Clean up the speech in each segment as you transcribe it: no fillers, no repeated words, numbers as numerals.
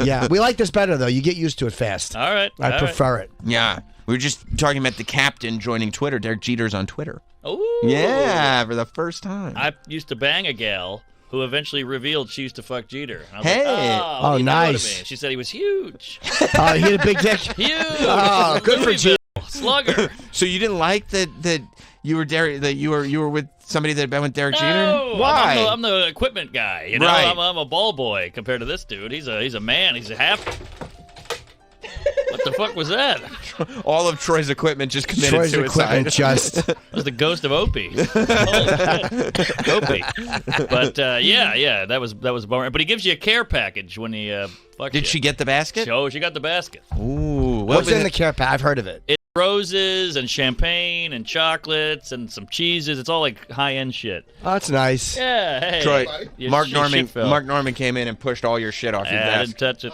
Yeah, we like this better, though. You get used to it fast. All right. I prefer it. Yeah. We were just talking about the captain joining Twitter. Derek Jeter's on Twitter. Ooh. Yeah, for the first time. I used to bang a gal who eventually revealed she used to fuck Jeter. And I was Hey. like, what do you know nice. to me? She said he was huge. Oh, he had a big dick? Huge. Oh, good for Jeter. Slugger. So you didn't like that you were you were with somebody that had been with Derek Jeter? No, Why? I'm the equipment guy. You know, Right. I'm a ball boy compared to this dude. He's a man. He's a half. What the fuck was that? All of Troy's equipment just committed Troy's suicide. equipment just... That was the ghost of Opie. Holy shit. Opie. But yeah, that was a bummer. But he gives you a care package when he fucks Did you. she get the basket? Oh, she got the basket. Ooh. What's in the care pack? I've heard of it. It's roses and champagne and chocolates and some cheeses. It's all like high-end shit. Oh, that's nice. Yeah, hey. Troy, You Mark shit fell. Norman came in and pushed all your shit off your I desk. didn't touch it.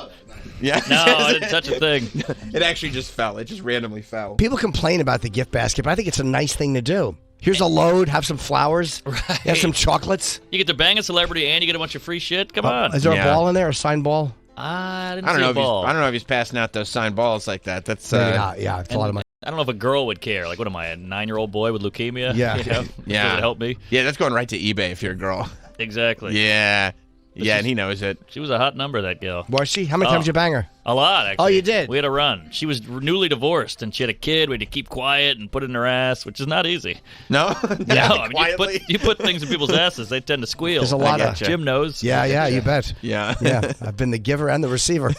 Yeah. No, I didn't touch a thing. It actually just fell. It just randomly fell. People complain about the gift basket, but I think it's a nice thing to do. Here's a load. Have some flowers. Right. Have some chocolates. You get to bang a celebrity and you get a bunch of free shit? Come on. Is there Yeah. a ball in there? A signed ball? I didn't I don't see know a if ball. I don't know if he's passing out those signed balls like that. That's Maybe not. Yeah, it's a lot of money. I don't know if a girl would care. Like, what am I, a 9-year-old boy with leukemia? Yeah. You know? Yeah. That would help me. Yeah, that's going right to eBay if you're a girl. Exactly. Yeah. Yeah, and he knows it. She was a hot number, that girl. Was she? How many times did you bang her? A lot, actually. Oh, you did? We had a run. She was newly divorced, and she had a kid. We had to keep quiet and put it in her ass, which is not easy. No? No, I mean, Quietly? you put things in people's asses, they tend to squeal. There's a lot of- gotcha. Jim knows. Yeah, you bet. Yeah. Yeah, I've been the giver and the receiver.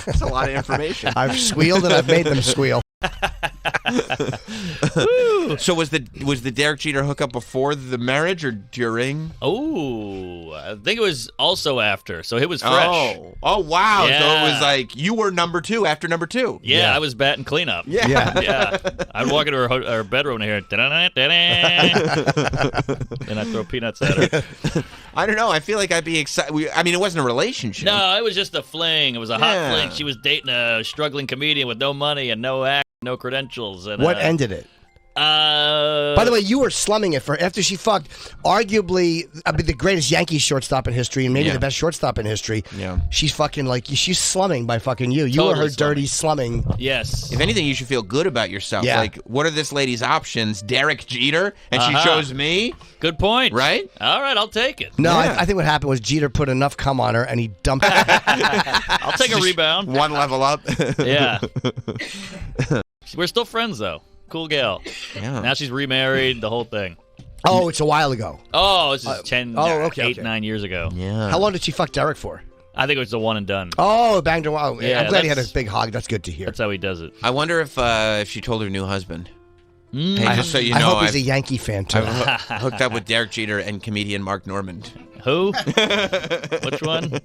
That's a lot of information. I've squealed and I've made them squeal. So was the Derek Jeter hookup before the marriage or during? Oh, I think it was also after, so it was fresh. Oh, wow. So it Yeah. was like you were number 2 after number 2. Yeah, I was batting cleanup. Yeah. Yeah. I'd walk into her bedroom and hear, and I'd throw peanuts at her. I don't know. I feel like I'd be excited. I mean, it wasn't a relationship. No, it was just a fling. It was a hot Yeah. fling. She was dating a struggling comedian with no money and no act, no credentials. And What ended it? By the way, you were slumming it for after she fucked arguably the greatest Yankees shortstop in history and maybe Yeah. the best shortstop in history. Yeah. She's fucking like she's slumming by fucking you. You Totally were her dirty slumming. yes. If anything, you should feel good about yourself. Yeah. Like, what are this lady's options? Derek Jeter? And she Uh-huh. chose me? Good point. Right? All right, I'll take it. No, Yeah. I think what happened was Jeter put enough cum on her and he dumped her. I'll take a rebound. One level up. Yeah. We're still friends, though. Cool gal. Yeah. Now she's remarried, the whole thing. Oh, it's a while ago. Oh, this is 8, okay. 9 years ago. Yeah. How long did she fuck Derek for? I think it was the one and done. Oh, banged her. Wow. Yeah, I'm glad he had a that's- big hog. That's good to hear. That's how he does it. I wonder if she told her new husband. Hey, just so you I know, hope he's a Yankee fan too. I've hooked up with Derek Jeter and comedian Mark Norman. Who? Which one?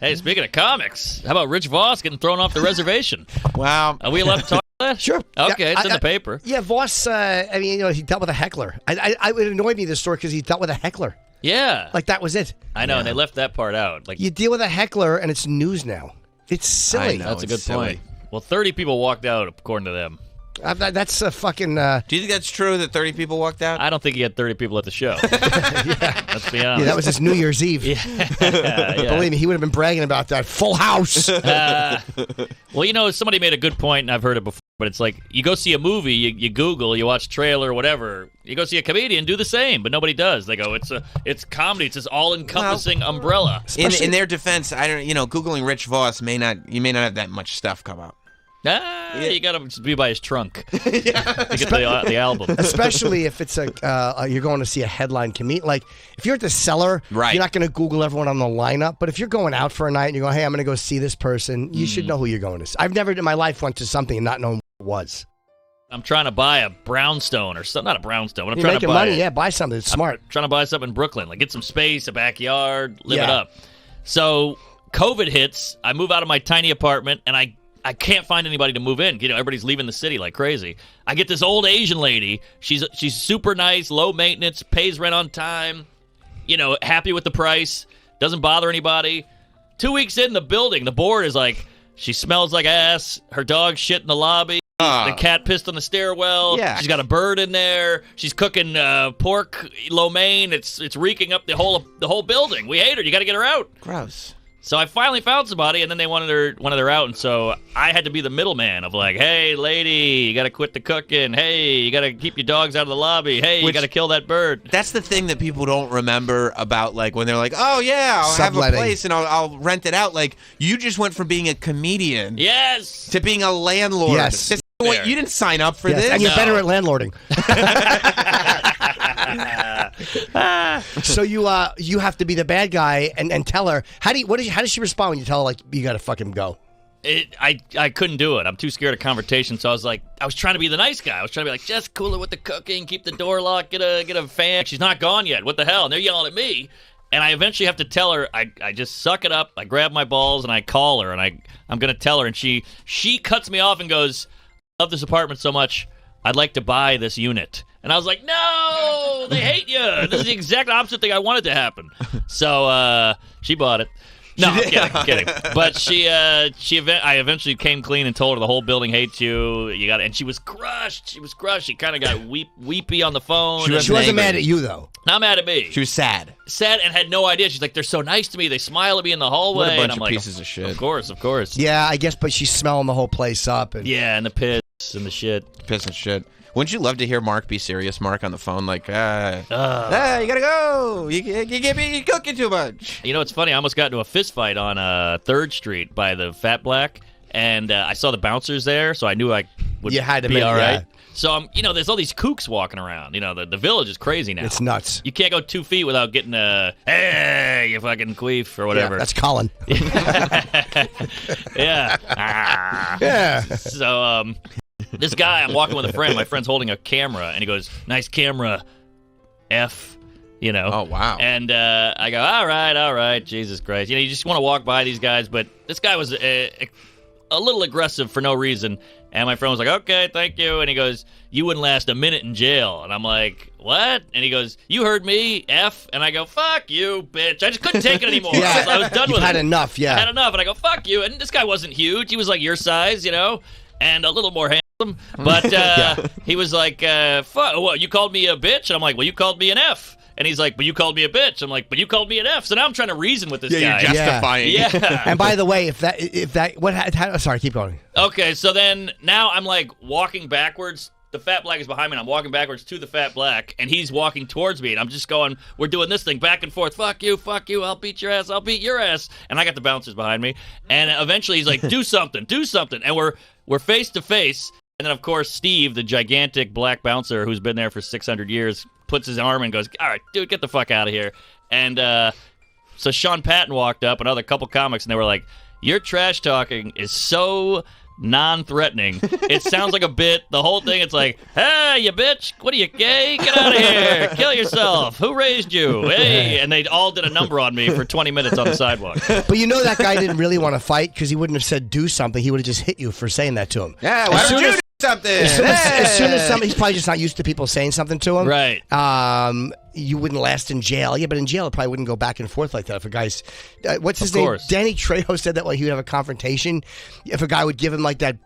Hey, speaking of comics, how about Rich Voss getting thrown off the reservation? Wow. Are we allowed to talk about that? Sure. Okay, Yeah, it's in the paper. Yeah, Voss. I mean, he dealt with a heckler. I would annoy me this story because he dealt with a heckler. Yeah. Like that was it. I know, and they left that part out. Like, You deal with a heckler and it's news now. It's silly. I know. that's a it's good silly. point. Well, 30 people walked out, according to them. That's a fucking. Do you think that's true that 30 people walked out? I don't think he had 30 people at the show. Let's be honest. Yeah, that was his New Year's Eve. Yeah. Believe me, he would have been bragging about that. Full house. Well, you know, somebody made a good point, and I've heard it before, but it's like you go see a movie, you Google, you watch trailer, whatever. You go see a comedian, do the same, but nobody does. They go, it's comedy. It's this all-encompassing umbrella. In their defense, I don't. Googling Rich Voss may not have that much stuff come up. You got to be by his trunk to get the album. Especially if it's you're going to see a headline comedian. Like if you're at the Cellar, Right. you're not going to Google everyone on the lineup. But if you're going out for a night and you go, hey, I'm going to go see this person, you should know who you're going to see. I've never in my life went to something and not known what it was. I'm trying to buy a brownstone or something. Not a brownstone, but I'm You're trying to making buy money, yeah. Buy something. It's smart. trying to buy something in Brooklyn, like get some space, a backyard, live it Yeah. up. So COVID hits, I move out of my tiny apartment, and I can't find anybody to move in. Everybody's leaving the city like crazy. I get this old Asian lady. She's super nice, low maintenance, pays rent on time, happy with the price, doesn't bother anybody. 2 weeks in the building, the board is like, she smells like ass, her dog shit in the lobby, the cat pissed on the stairwell, Yeah. she's got a bird in there, she's cooking pork lo mein, it's reeking up the whole building. We hate her, you got to get her out. Gross. So I finally found somebody, and then they wanted her out, and so I had to be the middleman of like, hey, lady, you got to quit the cooking. Hey, you got to keep your dogs out of the lobby. Hey, you got to kill that bird. That's the thing that people don't remember about, like, when they're like, oh, yeah, I'll have a place and I'll rent it out. Like, you just went from being a comedian to being a landlord. Yes. You didn't sign up for this. And you're better at landlording. So you have to be the bad guy and tell her. How does she respond when you tell her, like, you got to fucking go? I couldn't do it. I'm too scared of confrontation. So I was trying to be the nice guy. I was trying to be like, just cool it with the cooking, keep the door locked, get a fan. She's not gone yet. What the hell? And they're yelling at me. And I eventually have to tell her, I just suck it up. I grab my balls and I call her, and I'm going to tell her. And she cuts me off and goes, I love this apartment so much, I'd like to buy this unit. And I was like, no, they hate you. This is the exact opposite thing I wanted to happen. So she bought it. No, I'm kidding. But I eventually came clean and told her the whole building hates you. And she was crushed. She kind of got weepy on the phone. She wasn't mad at you, though. Not mad at me. She was sad. Sad and had no idea. She's like, they're so nice to me. They smile at me in the hallway. What a bunch and I'm of like, pieces of shit. Of course. Yeah, I guess, but she's smelling the whole place up. And the piss and the shit. Piss and shit. Wouldn't you love to hear Mark be serious, Mark, on the phone? Like, you gotta go. You can't be cooking too much. You know, it's funny. I almost got into a fist fight on 3rd Street by the Fat Black, and I saw the bouncers there, so I knew I would be all right. So, there's all these kooks walking around. You know, the village is crazy now. It's nuts. You can't go 2 feet without getting hey, you fucking queef, or whatever. Yeah, that's Colin. Yeah. Yeah. So, this guy, I'm walking with a friend. My friend's holding a camera, and he goes, nice camera, F, Oh, wow. And I go, all right, Jesus Christ. You just want to walk by these guys, but this guy was a little aggressive for no reason. And my friend was like, okay, thank you. And he goes, you wouldn't last a minute in jail. And I'm like, what? And he goes, you heard me, F. And I go, fuck you, bitch. I just couldn't take it anymore. Yeah. I was done with it. Had enough, yeah. I had enough. And I go, fuck you. And this guy wasn't huge. He was like your size, and a little more handsome. But he was like, fuck, what, you called me a bitch? And I'm like, well, you called me an F. And he's like, but you called me a bitch. I'm like, but you called me an F. So now I'm trying to reason with this guy. You're justifying. Yeah. And by the way, sorry, keep going. Okay, so then now I'm like walking backwards. The Fat Black is behind me, and I'm walking backwards to the Fat Black, and he's walking towards me, and I'm just going, we're doing this thing back and forth. Fuck you, I'll beat your ass, I'll beat your ass. And I got the bouncers behind me. And eventually he's like, do something. And we're face to face. And then, of course, Steve, the gigantic black bouncer who's been there for 600 years, puts his arm and goes, all right, dude, get the fuck out of here. And so Sean Patton walked up, another couple comics, and they were like, your trash talking is so non-threatening. It sounds like a bit. The whole thing, it's like, hey, you bitch, what are you, gay? Get out of here. Kill yourself. Who raised you? Hey. And they all did a number on me for 20 minutes on the sidewalk. But that guy didn't really want to fight because he wouldn't have said do something. He would have just hit you for saying that to him. Yeah, why don't you do something? As soon as somebody, he's probably just not used to people saying something to him. Right. You wouldn't last in jail. Yeah, but in jail, it probably wouldn't go back and forth like that if a guy's... what's his name? Danny Trejo said that he would have a confrontation if a guy would give him like that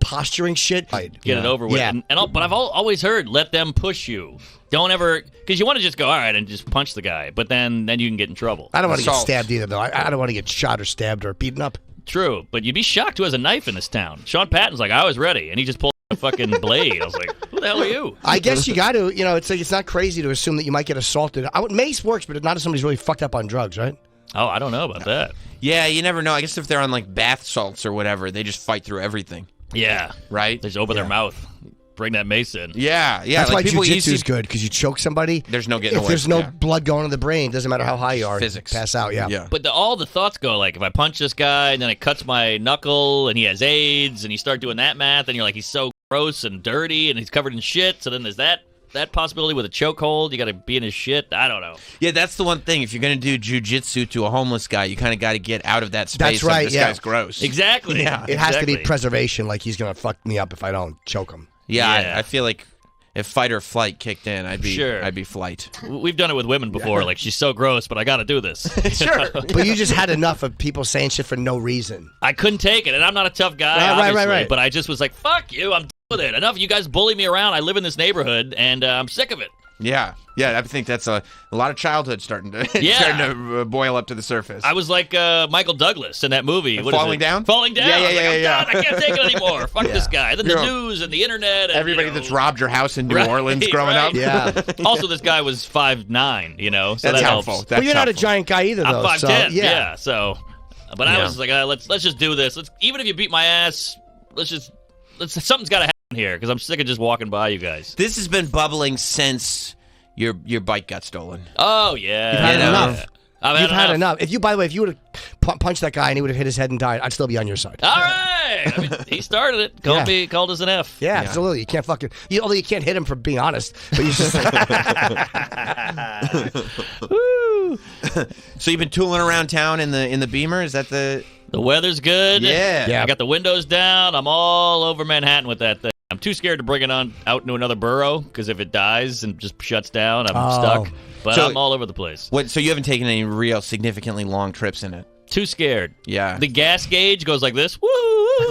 posturing shit. Get it over with. Yeah. But I've always heard, let them push you. Don't ever... Because you want to just go, all right, and just punch the guy. But then you can get in trouble. I don't want to get stabbed either, though. I don't want to get shot or stabbed or beaten up. True, but you'd be shocked who has a knife in this town. Sean Patton's like, I was ready, and he just pulled a fucking blade. I was like, who the hell are you? I guess you got to, it's like it's not crazy to assume that you might get assaulted. Mace works, but not if somebody's really fucked up on drugs, right? Oh, I don't know about that. Yeah, you never know. I guess if they're on like bath salts or whatever, they just fight through everything. Yeah. Right? They just open their mouth. Bring that mace in. Yeah. That's like why jiu-jitsu is good, because you choke somebody. There's no getting away. If there's no blood going to the brain, doesn't matter how high you are. Physics. Pass out, yeah. But all the thoughts go, like, if I punch this guy, and then it cuts my knuckle, and he has AIDS, and you start doing that math, and you're like, he's so gross and dirty, and he's covered in shit, so then there's that possibility with a chokehold. You got to be in his shit. I don't know. Yeah, that's the one thing. If you're going to do jiu-jitsu to a homeless guy, you kind of got to get out of that space. That's right, this guy's gross. Exactly. Yeah. It has to be preservation, like he's going to fuck me up if I don't choke him. Yeah. I feel like if fight or flight kicked in, I'd be flight. We've done it with women before. Like, she's so gross, but I got to do this. Sure. But you just had enough of people saying shit for no reason. I couldn't take it, and I'm not a tough guy, obviously, right. but I just was like, fuck you, I'm done with it. Enough of you guys bully me around. I live in this neighborhood, and I'm sick of it. Yeah. Yeah, I think that's a lot of childhood starting to boil up to the surface. I was like Michael Douglas in that movie. What Falling Down? Falling Down. I'm done. I can't take it anymore. Fuck this guy. Then the news and the internet. And, everybody that's robbed your house in New Orleans growing up. Yeah. Also, this guy was 5'9", so that's that helpful. helps. Well, you're not a giant guy either, though. I'm 5'10". Yeah. So, but I was like, let's just do this. Even if you beat my ass, something's got to happen here because I'm sick of just walking by you guys. This has been bubbling since your bike got stolen. Oh yeah, you've had enough. You've had enough. If you, by the way, if you would have punched that guy and he would have hit his head and died, I'd still be on your side. All right. I mean, he started it. Called us an F. Yeah, absolutely. You can't fucking. Although you can't hit him for being honest, but you just. Woo. So you've been tooling around town in the Beamer? Is that the? The weather's good. Yeah. I got the windows down. I'm all over Manhattan with that thing. I'm too scared to bring it out into another borough because if it dies and just shuts down, I'm stuck. But I'm all over the place. So you haven't taken any real significantly long trips in it? Too scared. Yeah. The gas gauge goes like this. Woo!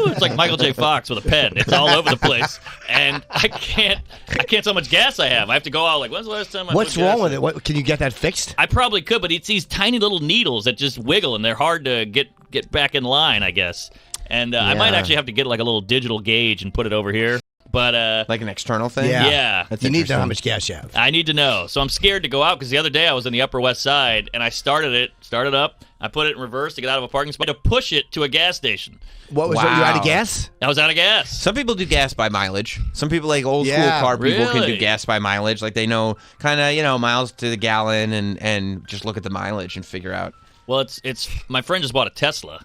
It's like Michael J. Fox with a pen. It's all over the place, and I can't tell how much gas I have. I have to go out like, when's the last time I What's put wrong gas with in? it? Can you get that fixed? I probably could, but it's these tiny little needles that just wiggle, and they're hard to get back in line, I guess. And I might actually have to get like a little digital gauge and put it over here. But like an external thing? Yeah. You need to know how much gas you have. I need to know. So I'm scared to go out because the other day I was in the Upper West Side and I started up. I put it in reverse to get out of a parking spot to push it to a gas station. What was it? You out of gas? I was out of gas. Some people do gas by mileage. Some people, like old school car people, can do gas by mileage. Like they know kind of, miles to the gallon and just look at the mileage and figure out. Well, it's my friend just bought a Tesla.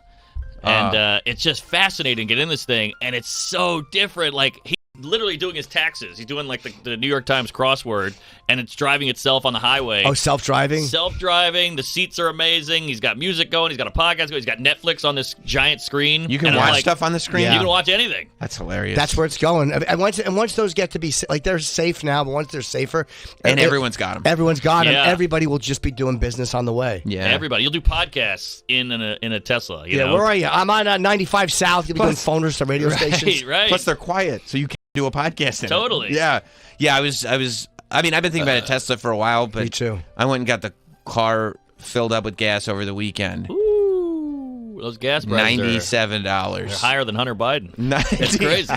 And it's just fascinating to get in this thing. And it's so different. Like, he's literally doing his taxes. He's doing, like, the New York Times crossword, and it's driving itself on the highway. Oh, self-driving? Self-driving. The seats are amazing. He's got music going. He's got a podcast going. He's got Netflix on this giant screen. You can watch stuff on the screen? Yeah. You can watch anything. That's hilarious. That's where it's going. And once those get to be, like, they're safe now, but once they're safer. And everyone's got them. Everyone's got them. Everybody will just be doing business on the way. Yeah. Everybody. You'll do podcasts in a Tesla. You know? Where are you? I'm on 95 South. You'll be doing phoners to radio stations. Right. Plus, they're quiet, so you can do a podcast in Totally. it. Yeah. I was. I mean, I've been thinking about a Tesla for a while, but me too. I went and got the car filled up with gas over the weekend. Ooh, those gas prices $97. They're higher than Hunter Biden. It's crazy.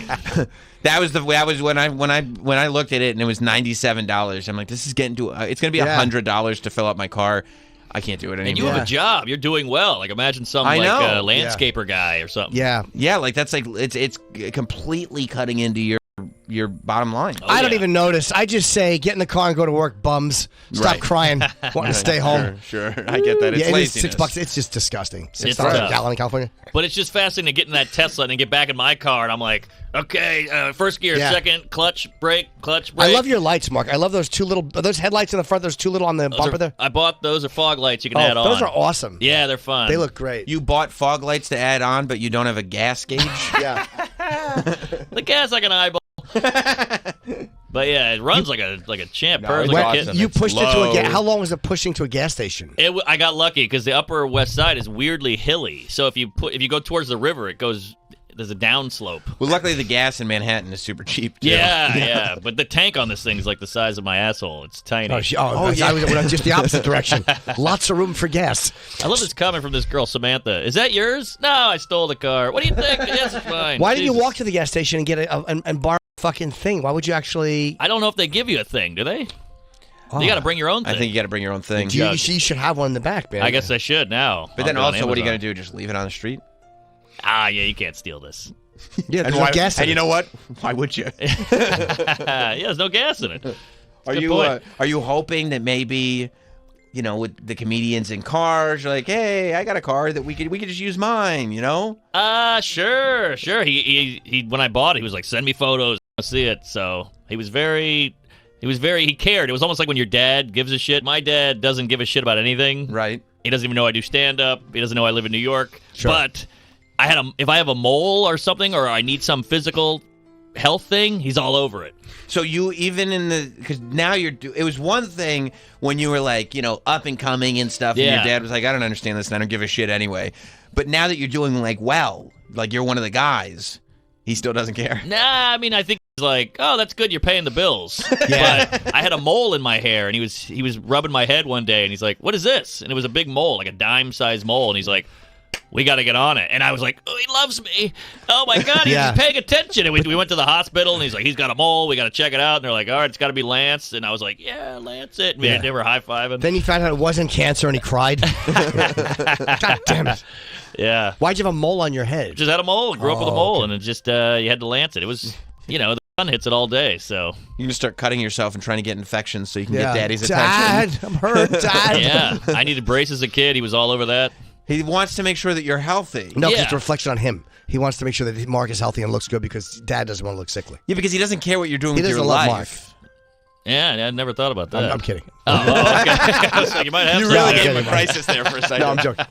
That was when I looked at it and it was $97. I'm like, this is getting to. It's going to be $100 to fill up my car. I can't do it anymore. And you have a job. You're doing well. Like imagine some landscaper guy or something. Yeah. Like that's like it's completely cutting into your bottom line. I don't even notice. I just say, get in the car and go to work, bums. Stop crying. Wanting to stay home. Sure. I get that. It's laziness. $6. It's just disgusting. It's $6 a gallon in California. But it's just fascinating to get in that Tesla and then get back in my car, and I'm like, okay, first gear, second, clutch, brake. I love your lights, Mark. I love those two little, those headlights in the front, those two little on the bumper there. I bought those are fog lights you can add on. Those are awesome. Yeah, they're fun. They look great. You bought fog lights to add on, but you don't have a gas gauge? Yeah. The gas like an eyeball. But yeah, it runs like a champ. You pushed it to a gas. How long was it pushing to a gas station? I got lucky because the Upper West Side is weirdly hilly. So if you go towards the river, there's a downslope. Well, luckily the gas in Manhattan is super cheap, too. Yeah. But the tank on this thing is like the size of my asshole. It's tiny. I was just the opposite direction. Lots of room for gas. I love this comment from this girl, Samantha. Is that yours? No, I stole the car. What do you think? Yes, it's fine. Why did you walk to the gas station and get and borrow a fucking thing? Why would you actually? I don't know if they give you a thing, do they? You got to bring your own thing. I think you got to bring your own thing. You should have one in the back, man. I guess I should now. But then also, what are you going to do? Just leave it on the street? Yeah, you can't steal this. Yeah, there's no gas in it. And you know what? Why would you? Yeah, there's no gas in it. Are you hoping that maybe, with the comedians in cars, you're like, hey, I got a car that we could just use mine, Sure. He when I bought it, he was like, send me photos, I see it. So he cared. It was almost like when your dad gives a shit. My dad doesn't give a shit about anything. Right. He doesn't even know I do stand-up. He doesn't know I live in New York. Sure. But if I have a mole or something, or I need some physical health thing, he's all over it. So you because now it was one thing when you were like, up and coming and stuff, and your dad was like, I don't understand this and I don't give a shit anyway. But now that you're doing like you're one of the guys, He still doesn't care. Nah, I mean, I think he's like, oh, that's good, you're paying the bills. But I had a mole in my hair, and he was rubbing my head one day, and he's like, what is this? And it was a big mole, like a dime-sized mole, and he's like, we got to get on it. And I was like, oh, he loves me. Oh, my God, he's paying attention. And we went to the hospital, and he's like, he's got a mole. We got to check it out. And they're like, all right, it's got to be Lance. And I was like, yeah, Lance it. And they were high-fiving. Then he found out it wasn't cancer, and he cried. God damn it. Yeah. Why'd you have a mole on your head? Just had a mole. Grew up with a mole, and it just, you had to lance it. It was, the sun hits it all day, so. You can start cutting yourself and trying to get infections so you can get Daddy's attention. Dad, I'm hurt, Dad. Yeah. I needed braces as a kid. He was all over that. He wants to make sure that you're healthy. No, because it's a reflection on him. He wants to make sure that Mark is healthy and looks good because Dad doesn't want to look sickly. Yeah, because he doesn't care what you're doing with your life. He doesn't love Mark. Yeah, I never thought about that. I'm kidding. Oh, okay. I was like, you might have you really gave him a crisis there for a second. No, I'm joking.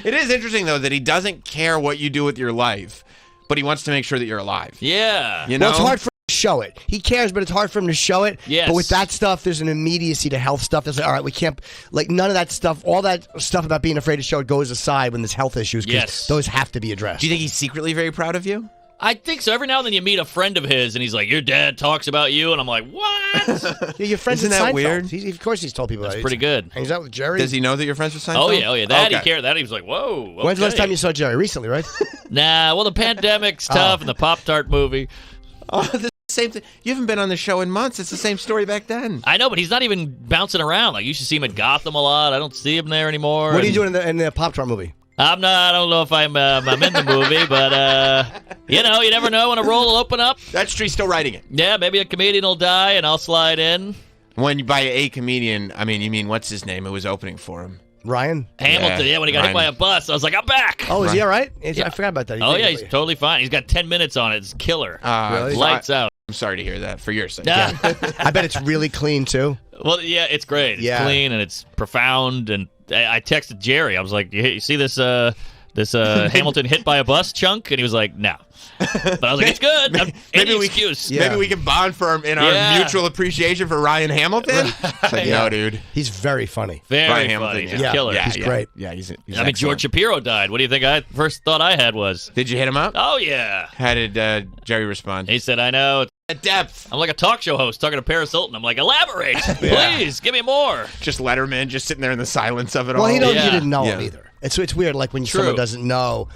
It is interesting, though, that he doesn't care what you do with your life, but he wants to make sure that you're alive. Yeah. You know? Well, it's hard for him to show it. He cares, but it's hard for him to show it. Yes. But with that stuff, there's an immediacy to health stuff. That's like, all right, we can't, like, none of that stuff, all that stuff about being afraid to show it goes aside when there's health issues, because those have to be addressed. Do you think he's secretly very proud of you? I think so. Every now and then you meet a friend of his, and he's like, your dad talks about you, and I'm like, what? Your friends Isn't that weird? Of course he's told people That's that. pretty good. Hangs out with Jerry. Does he know that you're friends with Seinfeld? Oh, yeah. That he cared. That he was like, whoa. Okay. When's the last time you saw Jerry? Recently, right? Nah, well, the pandemic's tough, and the Pop-Tart movie. Oh, the same thing. You haven't been on the show in months. It's the same story back then. I know, but he's not even bouncing around. Like, you should see him at Gotham a lot. I don't see him there anymore. What are you doing in the Pop-Tart movie? I don't know if I'm in the movie, but, you never know when a role will open up. That street's still writing it. Yeah, maybe a comedian will die, and I'll slide in. When you buy a comedian, I mean, you mean, what's his name? It was opening for him. Ryan? Hamilton, when he got hit by a bus. I was like, I'm back. Oh, is he all right? I forgot about that. He's totally fine. He's got 10 minutes on it. It's killer. Really? Lights out. I'm sorry to hear that, for your sake. Yeah. I bet it's really clean, too. Well, yeah, it's great. It's clean, and it's profound, and I texted Jerry. I was like, you see this Hamilton hit by a bus chunk? And he was like, no. But I was like, it's good. Maybe we can bond in our mutual appreciation for Ryan Hamilton. It's like, no, dude. He's very funny. Very Ryan funny. Hamilton, He's a killer. He's great. Yeah, he's George Shapiro died. What do you think I first thought I had was? Did you hit him up? Oh, yeah. How did Jerry respond? He said, I know. At depth. I'm like a talk show host talking to Paris Hilton. I'm like, elaborate. Please, give me more. Just Letterman, just sitting there in the silence of it all. Well, he didn't know him either. It's weird, like when someone doesn't know.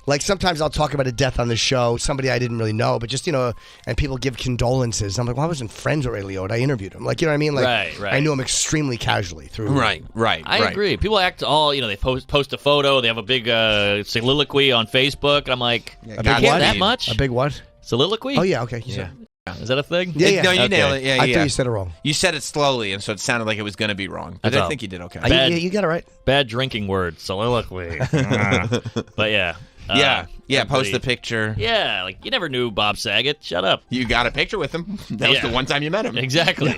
Like sometimes I'll talk about a death on the show, somebody I didn't really know, but just, and people give condolences. I'm like, well, I wasn't friends with Ray Liotta. I interviewed him. Like, you know what I mean? Like, right. I knew him extremely casually through. Right. I agree. People act all, they post a photo, they have a big soliloquy on Facebook, and I'm like, a big what? That much? A big what? Soliloquy? Oh, yeah, okay. Is that a thing? Yeah. No, you nailed it. Yeah, I thought you said it wrong. You said it slowly, and so it sounded like it was going to be wrong. But I think you did okay. You got it right. Bad drinking word, soliloquy. But yeah. Post the picture. Yeah, like you never knew Bob Saget. Shut up. You got a picture with him. That was the one time you met him. Exactly.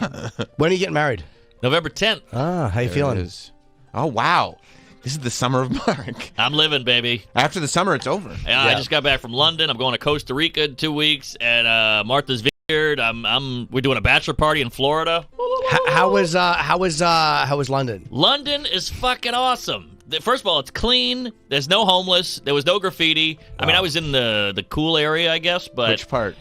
When are you getting married? November 10th. How you feeling? Oh, wow. This is the summer of Mark. I'm living, baby. After the summer, it's over. Yeah, I just got back from London. I'm going to Costa Rica in 2 weeks at Martha's Vineyard. We're doing a bachelor party in Florida. How was London? London is fucking awesome. First of all, it's clean. There's no homeless. There was no graffiti. I mean, I was in the cool area, I guess. But which part?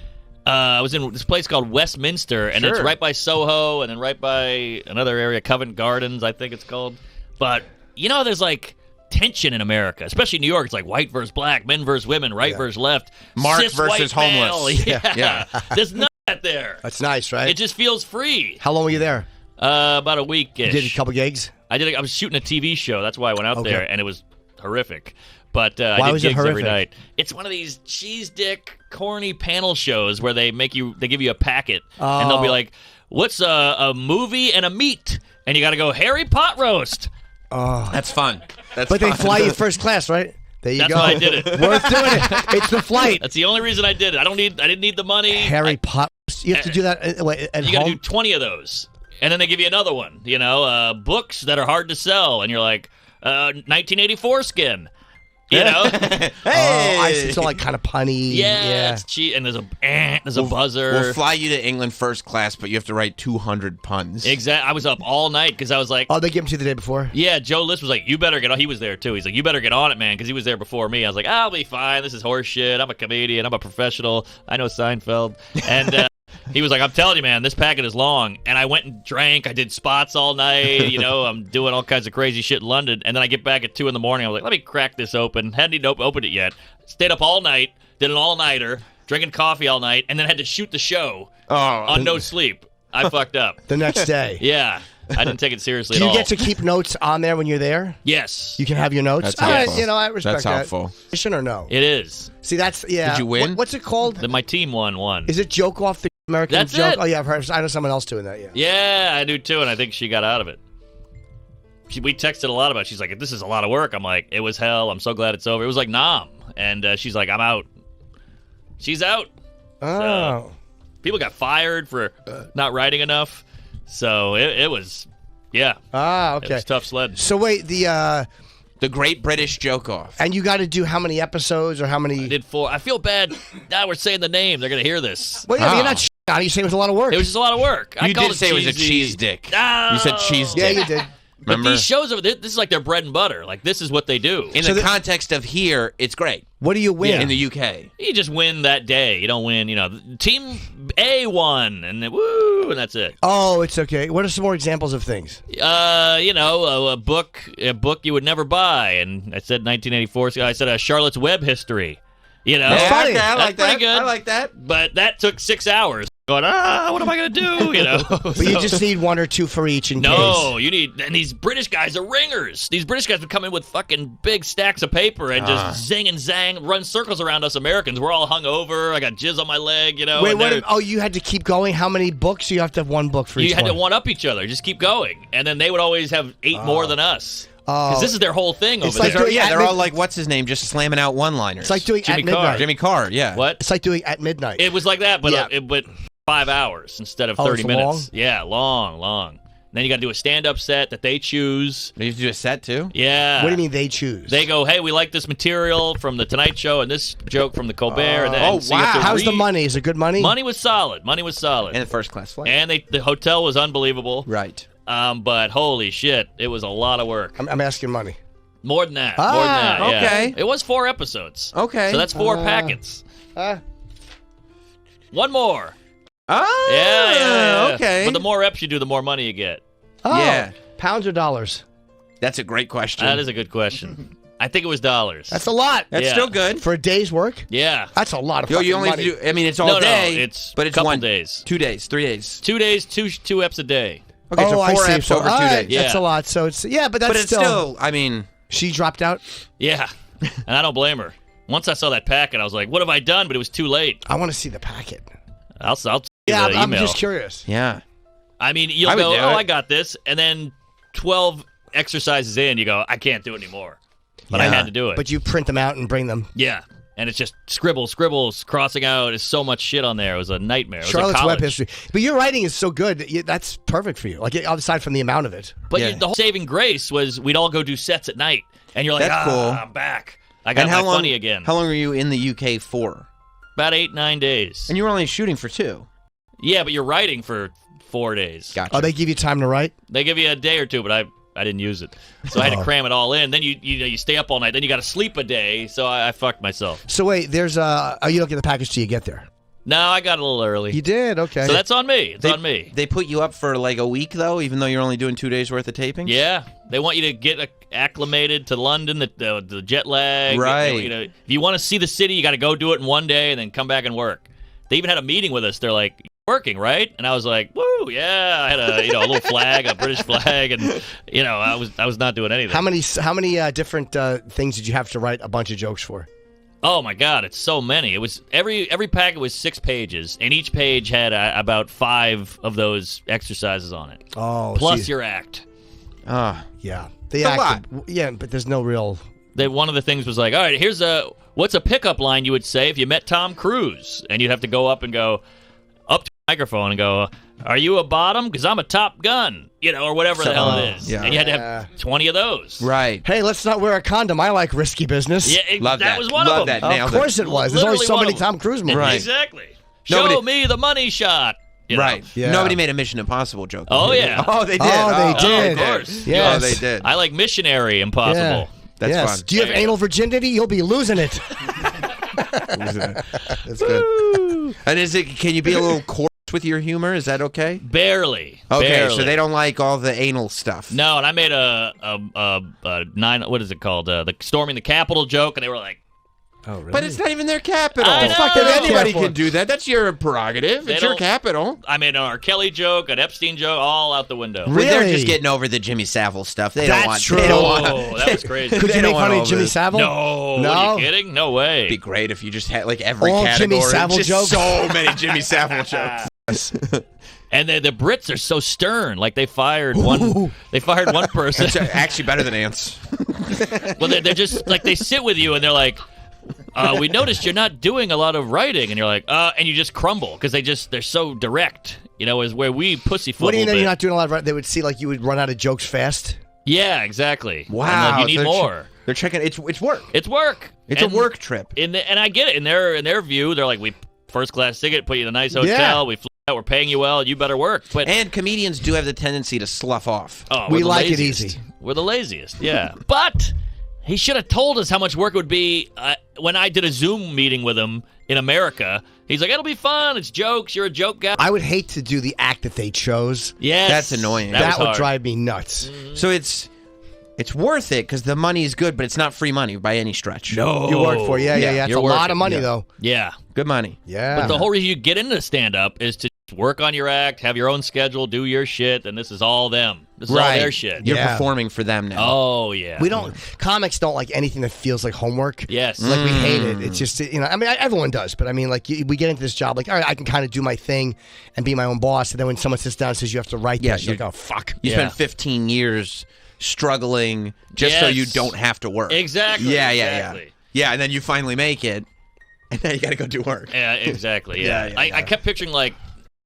I was in this place called Westminster, and it's right by Soho, and then right by another area, Covent Gardens, I think it's called. But there's like tension in America, especially New York. It's like white versus black, men versus women, right versus left, Mark cis versus white homeless. Male. Yeah. There's none of that there. That's nice, right? It just feels free. How long were you there? About a week-ish. You did a couple gigs? I was shooting a TV show. That's why I went out there, and it was horrific. But why I did was gigs it horrific? every night. It's one of these cheese dick, corny panel shows where they give you a packet, and they'll be like, "What's a movie and a meat?" And you got to go Harry Pot roast. Oh, that's fun. But they fly you first class, right? There you That's go. why I did it. Worth doing it. It's the flight. That's the only reason I did it. I didn't need the money. Harry Pot. You have to do that at home? You got to do 20 of those. And then they give you another one, books that are hard to sell. And you're like, 1984 skin. You know? Hey! It's all like kind of punny. Yeah. It's cheap. And there's a buzzer. We'll fly you to England first class, but you have to write 200 puns. Exactly. I was up all night because I was like... Oh, they give them to you the day before? Yeah, Joe List was like, you better get on. He was there, too. He's like, you better get on it, man, because he was there before me. I was like, I'll be fine. This is horse shit. I'm a comedian. I'm a professional. I know Seinfeld. And... he was like, I'm telling you, man, this packet is long. And I went and drank. I did spots all night. You know, I'm doing all kinds of crazy shit in London. And then I get back at 2 in the morning. I was like, let me crack this open. Hadn't even opened it yet. Stayed up all night. Did an all-nighter. Drinking coffee all night. And then had to shoot the show on no sleep. I fucked up. The next day. Yeah. I didn't take it seriously at all. Do you get to keep notes on there when you're there? Yes. You can have your notes? That's helpful. You know, I respect That's that. helpful. Or no? It is. See, that's, yeah. Did you win? What's it called? My team won. Is it Joke Off the American That's Joke? it. Oh, yeah, I've heard. I know someone else doing that, yeah. Yeah, I do too, and I think she got out of it. We texted a lot about it. She's like, this is a lot of work. I'm like, it was hell. I'm so glad it's over. It was like Nam. And she's like, I'm out. She's out. Oh. So, people got fired for not writing enough. So it was, yeah. Ah, okay. It was tough sledding. So wait, the Great British Joke Off. And you got to do how many episodes or how many? I did 4. I feel bad. Now we're saying the name. They're going to hear this. Well, yeah, you're not on it. You say it was a lot of work. It was just a lot of work. You did say it was a cheese dick. No. You said cheese dick. Yeah, you did. But these shows, this is like their bread and butter. Like, this is what they do. In the context of here, it's great. What do you win? In the UK. You just win that day. You don't win, Team A won, and then, woo, and that's it. Oh, it's okay. What are some more examples of things? A book you would never buy. And I said 1984. So I said Charlotte's Web history. That's funny. Okay, I like that. Pretty good. I like that. But that took 6 hours. Going, what am I going to do? But you just need 1 or 2 for each in case. No, you need, and these British guys are ringers. These British guys would come in with fucking big stacks of paper and just zing and zang, run circles around us Americans. We're all hungover. I got jizz on my leg, Wait, you had to keep going? How many books? You have to have 1 book for each one? You had to one-up each other. Just keep going. And then they would always have 8 more than us. Because this is their whole thing over there. They're all like, what's his name, just slamming out one-liners. It's like doing Jimmy at midnight. Carr. Jimmy Carr, yeah. What? It's like doing at midnight. It was like that, but 5 hours instead of 30 minutes. Long? Yeah, long. Then you got to do a stand-up set that they choose. You have to do a set, too? Yeah. What do you mean they choose? They go, hey, we like this material from The Tonight Show and this joke from The Colbert. Wow. How's the money? Is it good money? Money was solid. And a first-class flight. And the hotel was unbelievable. Right. But holy shit, it was a lot of work. I'm asking money. More than that. Yeah. Okay. It was 4 episodes. Okay. So that's 4 packets. 1 more. Oh, Yeah. Okay. But the more reps you do, the more money you get. Oh, yeah. Pounds or dollars? That's a great question. That is a good question. I think it was dollars. That's a lot. That's still good. For a day's work? Yeah. That's a lot of fucking You only money. have to do, it's all day. But it's a couple days. 2 days, 3 days. 2 days, two eps a day. Okay, so 4 I see. eps over 2 days. Yeah. That's a lot. So it's but that's still, I mean. She dropped out? Yeah. And I don't blame her. Once I saw that packet, I was like, what have I done? But it was too late. I want to see the packet. I'll Yeah, the I'm email. just curious. Yeah. I mean, you'll go, I got this. And then 12 exercises in, you go, I can't do it anymore. But I had to do it. But you print them out and bring them. Yeah. And it's just scribbles, crossing out. There's so much shit on there. It was a nightmare. It was Charlotte's like Web history. But your writing is so good. That's perfect for you. Like, aside from the amount of it. But the whole saving grace was we'd all go do sets at night. And you're like, That's cool. I'm back. I got my funny again. How long were you in the UK for? About 8-9 days. And you were only shooting for 2. Yeah, but you're writing for 4 days. Gotcha. Oh, they give you time to write? They give you a day or 2, but I didn't use it. So I had to cram it all in. Then you stay up all night. Then you got to sleep a day. So I fucked myself. So wait, there's you don't get the package till you get there. No, I got a little early. You did? Okay. So that's on me. It's on me. They put you up for like a week, though, even though you're only doing 2 days worth of tapings? Yeah. They want you to get acclimated to London, the jet lag. Right. If you want to see the city, you got to go do it in 1 day and then come back and work. They even had a meeting with us. They're like, working, right? And I was like, woo, yeah. I had a little flag, a British flag, and I was not doing anything. How many different things did you have to write a bunch of jokes for? Oh my God, it's so many. It was every packet was 6 pages, and each page had about 5 of those exercises on it. Oh, plus your act. Yeah, the act. A lot. Yeah, but there's no real. One of the things was like, all right, what's a pickup line you would say if you met Tom Cruise, and you'd have to go up and go up to microphone and go, "Are you a bottom? Because I'm a Top Gun," or whatever the hell it is. Yeah. And you had to have 20 of those. Right. Hey, let's not wear a condom. I like risky business. Yeah, that was one of them. Of course it was. There's only so many Tom Cruise movies. Right. Exactly. Show me the money shot. Right. Yeah. Nobody made a Mission Impossible joke. Oh, yeah. Oh, they did. Oh, they did. Of course. Yes. Oh, they did. I like Missionary Impossible. Yeah. That's fun. Do you have anal virginity? You'll be losing it. That's good. And can you be a little coarse with your humor? Is that okay? Barely. Okay, Barely. so they don't like all the anal stuff. No, and I made a what is it called? The storming the Capitol joke, and they were like, "Oh, really?" But it's not even their capital. I know. Fuck, anybody can do that. That's your prerogative. It's your capital. I made an R. Kelly joke, an Epstein joke, all out the window. Really? They're just getting over the Jimmy Savile stuff. They don't want. True. They don't want. That was crazy. Could you make fun of Jimmy Savile? No. Are you kidding? No way. It'd be great if you just had like every all category. Jimmy Savile just jokes. So many Jimmy Savile jokes. And the Brits are so stern. Like they fired one. They fired one person. It's actually better than ants. Well, they're just like they sit with you and they're like, "We noticed you're not doing a lot of writing," and you're like, and you just crumble because they're so direct. Is where we pussyfoot. What do you know? You're not doing a lot of writing? They would see like you would run out of jokes fast. Yeah, exactly. Wow, and, like, you need more. They're checking. It's work. It's work. It's a work trip. And I get it. In their view, they're like, we first class ticket, put you in a nice hotel, we flew out, we're paying you well, you better work. And comedians do have the tendency to slough off. Oh, we like it easy. We're the laziest, yeah. But he should have told us how much work it would be when I did a Zoom meeting with him in America. He's like, "It'll be fun. It's jokes. You're a joke guy." I would hate to do the act that they chose. Yes. That's annoying. That would drive me nuts. Mm-hmm. So it's worth it because the money is good, but it's not free money by any stretch. No. You work for it. Yeah. It's a lot of money, though. Yeah. Good money. Yeah. But the whole reason you get into stand-up is to work on your act, have your own schedule, do your shit, and this is all them. This is all their shit. You're performing for them now. Oh, yeah. Comics don't like anything that feels like homework. Yes. Like, we hate it. It's just, I mean, everyone does, but I mean, like, we get into this job, like, all right, I can kind of do my thing and be my own boss, and then when someone sits down and says you have to write this, you're like, oh, fuck. You spent 15 years struggling just so you don't have to work. Exactly. Yeah. Yeah, and then you finally make it, and now you got to go do work. Yeah, exactly. Yeah. I kept picturing, like,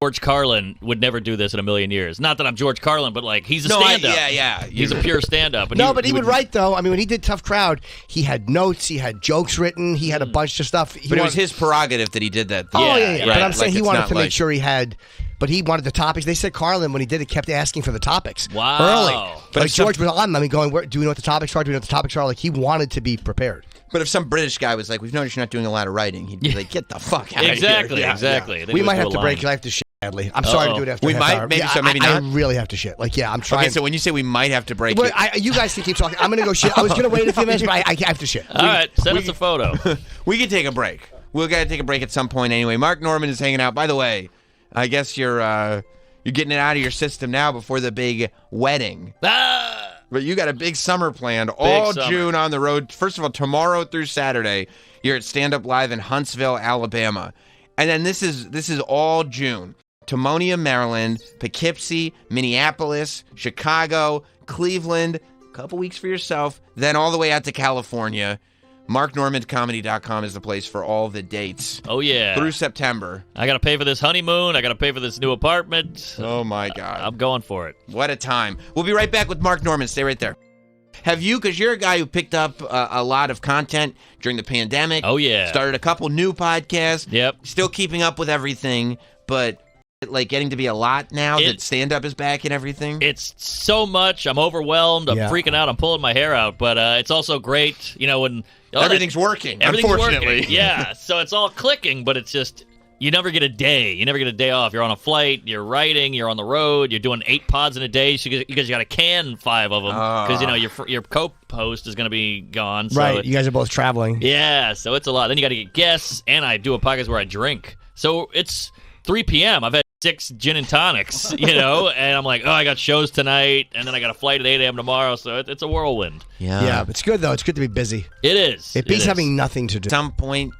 George Carlin would never do this in a million years. Not that I'm George Carlin, but like he's a stand-up. Yeah. He's a pure stand-up. But he would write though. I mean, when he did Tough Crowd, he had notes, he had jokes written, he had a bunch of stuff. But it was his prerogative that he did that. Oh yeah. Right. But I'm saying he wanted to make sure he had. But he wanted the topics. They said Carlin, when he did it, kept asking for the topics. Wow. Early. But like George was on. I mean, going, do we know what the topics are? Do we know what the topics are? Like, he wanted to be prepared. But if some British guy was like, "We've noticed you're not doing a lot of writing," he'd be like, "Get the fuck out of here." Yeah. Exactly. We might have to break because I have to shit badly. I'm sorry to do it after we might, hour. maybe so, maybe not. I really have to shit. Like, I'm trying. Okay, so when you say we might have to break it. You guys can keep talking. I'm going to go shit. I was going to wait a few minutes, but I have to shit. All right, send us a photo. We can take a break. We'll got to take a break at some point anyway. Mark Norman is hanging out. By the way, I guess you're getting it out of your system now before the big wedding. But you got a big summer planned all June on the road. First of all, tomorrow through Saturday, you're at Stand Up Live in Huntsville, Alabama. And then this is all June. Timonium, Maryland, Poughkeepsie, Minneapolis, Chicago, Cleveland, a couple weeks for yourself, then all the way out to California. MarkNormanComedy.com is the place for all the dates. Oh, yeah. Through September. I got to pay for this honeymoon. I got to pay for this new apartment. Oh, my God. I'm going for it. What a time. We'll be right back with Mark Norman. Stay right there. Have you, because you're a guy who picked up a lot of content during the pandemic. Oh, yeah. Started a couple new podcasts. Yep. Still keeping up with everything, but like getting to be a lot now that stand-up is back and everything? It's so much. I'm overwhelmed. I'm freaking out. I'm pulling my hair out. But it's also great, when... everything's working, unfortunately. Yeah, so it's all clicking, but it's just... You never get a day. You never get a day off. You're on a flight. You're writing. You're on the road. You're doing 8 pods in a day because you got to can 5 of them because your co-host is going to be gone. So right. You guys are both traveling. Yeah. So it's a lot. Then you got to get guests, and I do a podcast where I drink. So it's 3 p.m. I've had 6 gin and tonics, and I'm like, I got shows tonight, and then I got a flight at 8 a.m. tomorrow. So it's a whirlwind. Yeah. It's good though. It's good to be busy. It is. It beats having nothing to do. At some point,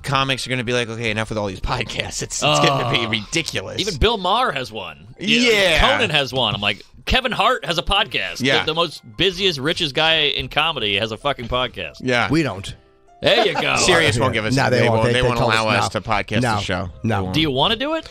comics are going to be like, okay, enough with all these podcasts. It's going to be ridiculous. Even Bill Maher has one. Yeah. Conan has one. I'm like, Kevin Hart has a podcast. Yeah. The most busiest, richest guy in comedy has a fucking podcast. Yeah. We don't. There you go. Sirius won't give us. No, they won't. They won't told allow us no. to podcast the show. No. Do you want to do it?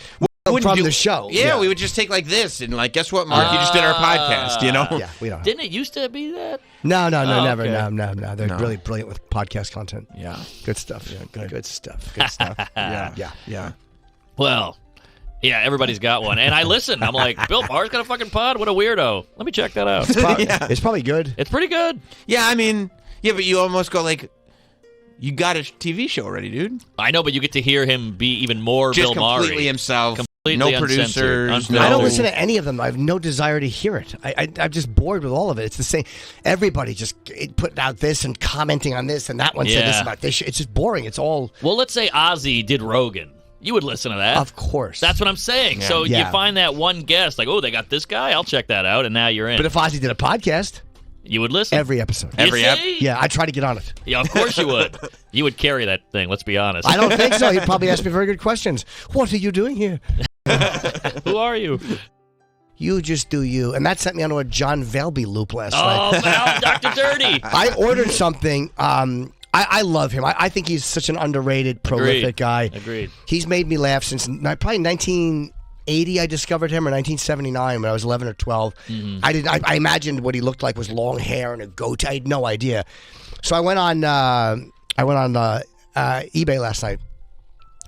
from the show. Yeah, we would just take like this and like, guess what, Mark? You just did our podcast, you know? Yeah, we don't. Didn't it used to be that? No, never. Okay. No. They're really brilliant with podcast content. Yeah. Good stuff. Yeah, good stuff. Good stuff. Yeah. Well, yeah, everybody's got one. And I listen. I'm like, Bill Maher's got a fucking pod? What a weirdo. Let me check that out. It's probably good. It's pretty good. Yeah, I mean, but you almost go like, you got a TV show already, dude. I know, but you get to hear him be even more Just Bill Maher. completely himself. Completely no uncensored, producers. unfiltered. I don't listen to any of them. I have no desire to hear it. I'm just bored with all of it. It's the same. Everybody just putting out this and commenting on this, and that one said this about this. It's just boring. It's all. Well, let's say Ozzy did Rogan. You would listen to that. Of course. That's what I'm saying. Yeah. So you find that one guest, like, oh, they got this guy? I'll check that out, and now you're in. But if Ozzy did a podcast, you would listen? every episode. You ep. see? Yeah, I try to get on it. Yeah, of course you would. You would carry that thing, let's be honest. I don't think so. He'd probably ask me very good questions. What are you doing here? Who are you? You just do you. And that sent me onto a John Velby loop last night. Oh, well, Dr. Dirty. I ordered something. I love him. I think he's such an underrated, prolific guy. Agreed. He's made me laugh since probably 1980. I discovered him, or 1979 when I was 11 or 12. Mm-hmm. I imagined what he looked like was long hair and a goatee. I had no idea. So I went on eBay last night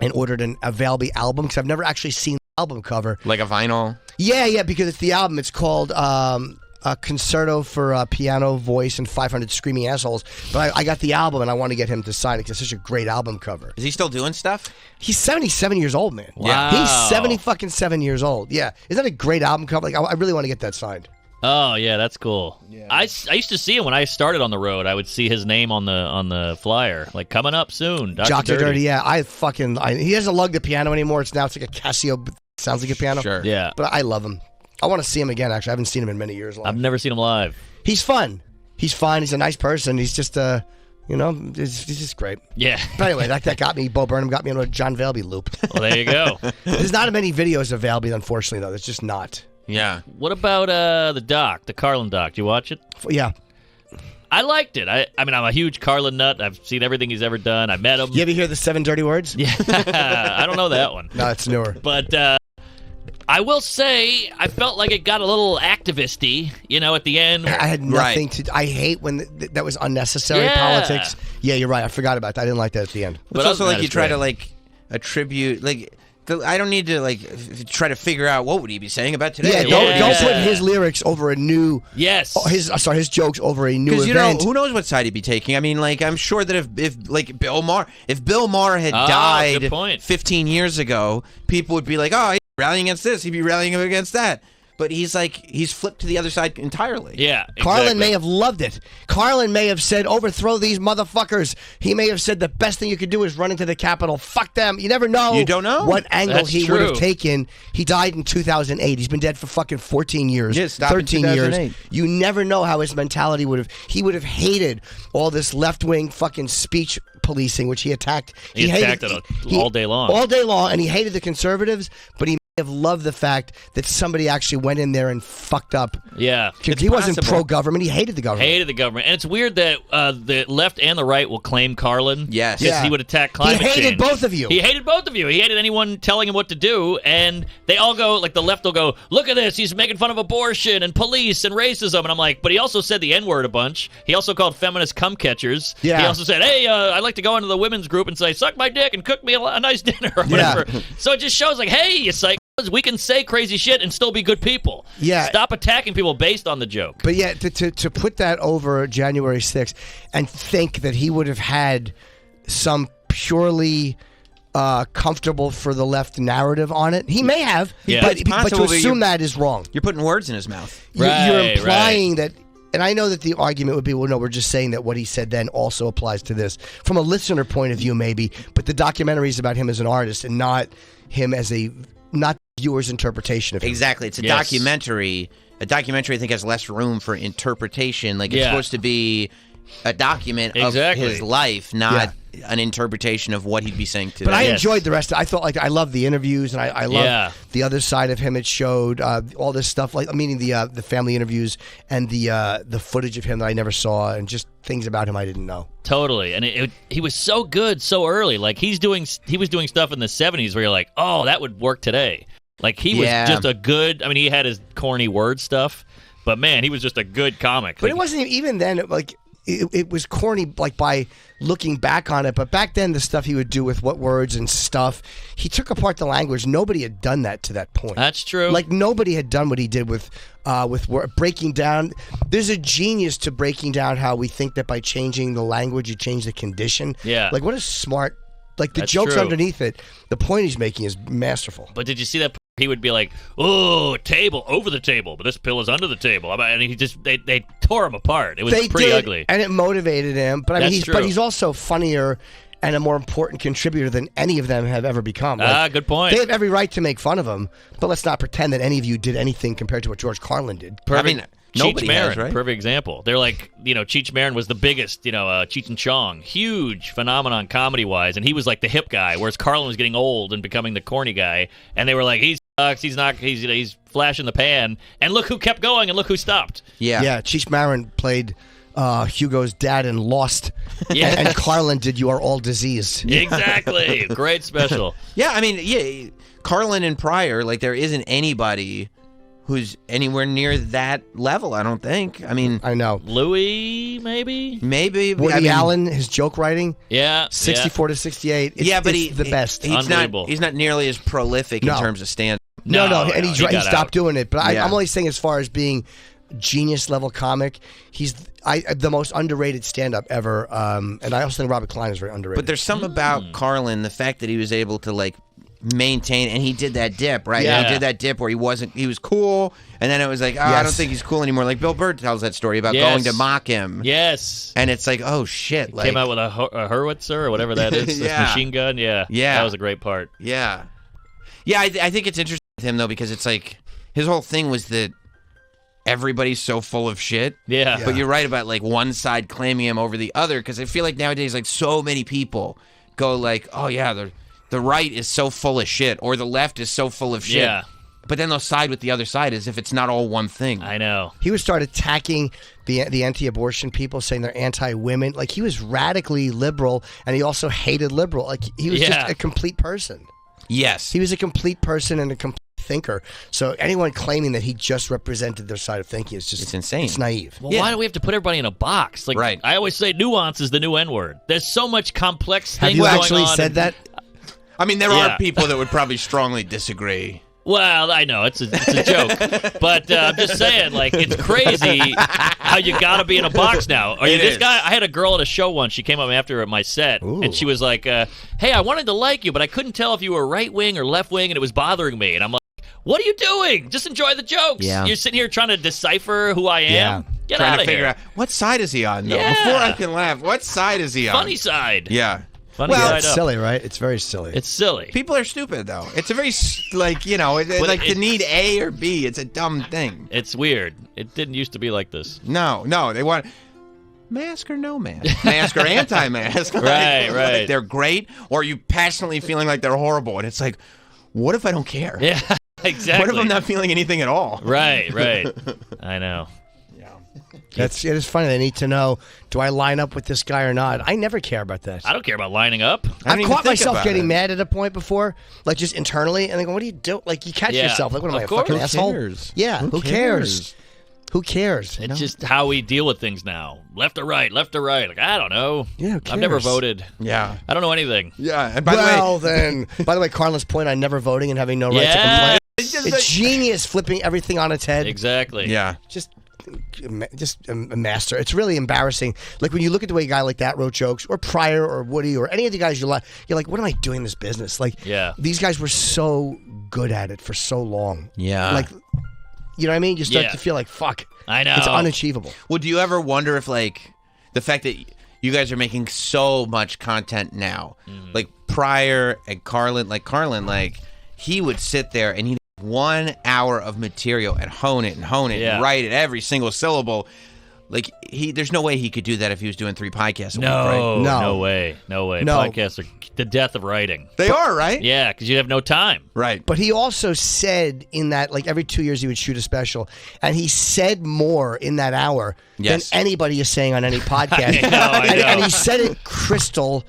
and ordered a Velby album because I've never actually seen the album cover. Like a vinyl. Yeah, because it's the album. It's called a Concerto for Piano, Voice, and 500 Screaming Assholes. But I got the album, and I want to get him to sign it because it's such a great album cover. Is he still doing stuff? He's 77 years old, man. Wow. He's 77 years old. Yeah. Isn't that a great album cover? Like, I really want to get that signed. Oh, yeah, that's cool. Yeah. I used to see him when I started on the road. I would see his name on the flyer, like, coming up soon. Dr. Dirty, yeah. He doesn't lug the piano anymore. It's like a Casio, but sounds like a piano. Sure. Yeah. But I love him. I want to see him again, actually. I haven't seen him in many years. I've never seen him live. He's fun. He's fun. He's a nice person. He's just, he's just great. Yeah. But anyway, that got me. Bo Burnham got me into a John Velby loop. Well, there you go. There's not many videos of Velby, unfortunately, though. There's just not. Yeah. What about the Carlin doc? Did you watch it? Yeah. I liked it. I mean, I'm a huge Carlin nut. I've seen everything he's ever done. I met him. You ever hear the 7 Dirty Words? Yeah. I don't know that one. No, it's newer. But I will say, I felt like it got a little activist-y, at the end. I had nothing to. I hate when that was unnecessary politics. Yeah, you're right. I forgot about that. I didn't like that at the end. But it's also like you try to attribute I don't need to try to figure out what would he be saying about today. Yeah, don't put his lyrics over a new. Yes. His jokes over a new event. Who knows what side he'd be taking? I mean, I'm sure that if Bill Maher had died 15 years ago, people would be like, oh, he's rallying against this. He'd be rallying against that. But he's flipped to the other side entirely. Yeah, exactly. Carlin may have loved it. Carlin may have said, overthrow these motherfuckers. He may have said the best thing you could do is run into the Capitol. Fuck them. You never know. You don't know what angle That's he true. would have taken. He died in 2008. He's been dead for fucking 14 years. Yeah, stop 13 in years. 2008. You never know how his mentality would have. He would have hated all this left-wing fucking speech policing, which he attacked. He attacked it all day long. All day long, and he hated the conservatives, but he have loved the fact that somebody actually went in there and fucked up. Yeah. Because he wasn't pro-government. He hated the government. Hated the government. And it's weird that the left and the right will claim Carlin. Yes. Because he would attack climate change. He hated both of you. He hated both of you. He hated anyone telling him what to do. And they all go, like the left will go, look at this. He's making fun of abortion and police and racism. And I'm like, but he also said the N-word a bunch. He also called feminists cum catchers. Yeah. He also said, hey, I'd like to go into the women's group and say, suck my dick and cook me a nice dinner or whatever. Yeah. So it just shows like, hey, you psych. We can say crazy shit and still be good people. Yeah. Stop attacking people based on the joke. But yeah, to put that over January 6th and think that he would have had some purely comfortable for the left narrative on it, he may have. Yeah. But to Possibly assume that is wrong. You're putting words in his mouth. You're Right, implying that. And I know that the argument would be, well, no, we're just saying that what he said then also applies to this. From a listener point of view, maybe. But the documentary is about him as an artist and not him as not viewer's interpretation of him. Exactly. It's a documentary. A documentary, I think, has less room for interpretation. Like, it's supposed to be a document of his life, not an interpretation of what he'd be saying today. But I enjoyed the rest. I thought, I loved the interviews, and I loved the other side of him. It showed all this stuff, meaning the family interviews and the footage of him that I never saw, and just things about him I didn't know. Totally, and he was so good so early. Like he was doing stuff in the '70s where you're like, oh, that would work today. Like, he was just a good, I mean, he had his corny word stuff, but man, he was just a good comic. But it wasn't even then, like, it was corny, like, by looking back on it. But back then, the stuff he would do with what words and stuff, he took apart the language. Nobody had done that to that point. That's true. Like, nobody had done what he did with breaking down. There's a genius to breaking down how we think that by changing the language, you change the condition. Yeah. Like, what a smart, like, the That's jokes true. underneath it, the point he's making is masterful. But did you see that? He would be like, "Oh, table over the table, but this pill is under the table." And he just they tore him apart. It was pretty ugly, and it motivated him. But I mean, That's true. he's also funnier and a more important contributor than any of them have ever become. Good point. They have every right to make fun of him, but let's not pretend that any of you did anything compared to what George Carlin did. Perfect. I mean, nobody Cheech Marin, has, right? perfect example. They're like, Cheech Marin was the biggest, Cheech and Chong, huge phenomenon comedy-wise, and he was like the hip guy, whereas Carlin was getting old and becoming the corny guy, and they were like, he sucks, he's flash in the pan, and look who kept going, and look who stopped. Yeah, Cheech Marin played Hugo's dad in Lost, and Carlin did You Are All Diseased. Exactly. Great special. Yeah, I mean, Carlin and Pryor, like, there isn't anybody who's anywhere near that level, I don't think. I mean, I know. Louis, maybe? maybe. Woody Allen, his joke writing, Yeah. 64 to 68. But it's the best. He's Unbelievable. not nearly as prolific in terms of stand. No, and he got stopped out. doing it. But Yeah. I'm only saying, as far as being genius level comic, he's the most underrated stand up ever. And I also think Robert Klein is very underrated. But there's something about Carlin, the fact that he was able to, like, maintain, and he did that dip, right? Yeah. He did that dip where he was cool, and then it was like, I don't think he's cool anymore. Like Bill Burr tells that story about going to mock him. Yes. And it's like, oh shit. Like, Came out with a Hurwitzer or whatever that is, Yeah. this machine gun. Yeah. Yeah. That was a great part. Yeah. Yeah, I think it's interesting with him, though, because it's like, his whole thing was that everybody's so full of shit. Yeah. But you're right about, like, one side claiming him over the other, because I feel like nowadays, like, so many people go like, oh yeah, the right is so full of shit, or the left is so full of shit. Yeah. But then they'll side with the other side as if it's not all one thing. I know. he would start attacking the anti-abortion people, saying they're anti-women. Like, he was radically liberal, and he also hated liberal. Like, he was just a complete person. Yes. He was a complete person and a complete thinker. So anyone claiming that he just represented their side of thinking is just... It's insane. It's naive. Well, why do we have to put everybody in a box? Like, Right. I always say nuance is the new N-word. There's so much complex Have things you going actually on. said that? I mean, there Yeah. are people that would probably strongly disagree. Well, I know it's a joke, but I'm just saying, like, it's crazy how you got to be in a box now. Are you It this is. guy? I had a girl at a show once. She came up after my set, and she was like, "Hey, I wanted to like you, but I couldn't tell if you were right wing or left wing, and it was bothering me." And I'm like, "What are you doing? Just enjoy the jokes. Yeah. You're sitting here trying to decipher who I am. Yeah. Get Trying out to of figure here. out, what side is he on, though? Yeah. Before I can laugh, what side is he on? Funny side. Yeah. Funny Well, side it's up. silly, right? It's very silly. It's silly. People are stupid, though. It's a very, like, to need A or B. It's a dumb thing. It's weird. It didn't used to be like this. No, they want mask or no mask, mask or anti-mask. Right, Like, right. they're great, or you passionately feeling like they're horrible, and it's like, what if I don't care? Yeah, exactly. What if I'm not feeling anything at all? Right. I know. It is funny. They need to know, do I line up with this guy or not? I never care about that. I don't care about lining up. I I've don't even caught think myself about getting it. mad at a point before, like just internally, and they go, what do you do? Like, you catch Yeah. yourself. Like, what am I, Of a fucking course. asshole? cares? Yeah, who cares? Who cares? It's just how we deal with things now. Left or right, left or right. Like, I don't know. Yeah, who I've never cares? voted. Yeah. I don't know anything. Yeah. And by the way, Then, by the way, Carlin's point on never voting and having no right to Yeah. complain. it's just It's like, genius, flipping everything on its head. Exactly. yeah. Just a master. It's really embarrassing. Like, when you look at the way a guy like that wrote jokes, or Pryor, or Woody, or any of the guys you like, you're like, what am I doing in this business? Like, Yeah. these guys were so good at it for so long. Yeah. Like, you know what I mean? You start Yeah. to feel like, fuck. I know. It's unachievable. Well, do you ever wonder if, like, the fact that you guys are making so much content now, like Pryor and Carlin, like he would sit there and he'd have 1 hour of material and hone it Yeah. and write it every single syllable. Like, there's no way he could do that if he was doing 3 podcasts a week, No, right? no way. No. Podcasts are the death of writing. They are, right? Yeah, because you have no time. Right. But he also said in that, like, every 2 years he would shoot a special, and he said more in that hour Yes. than anybody is saying on any podcast. I know. And he said it crystal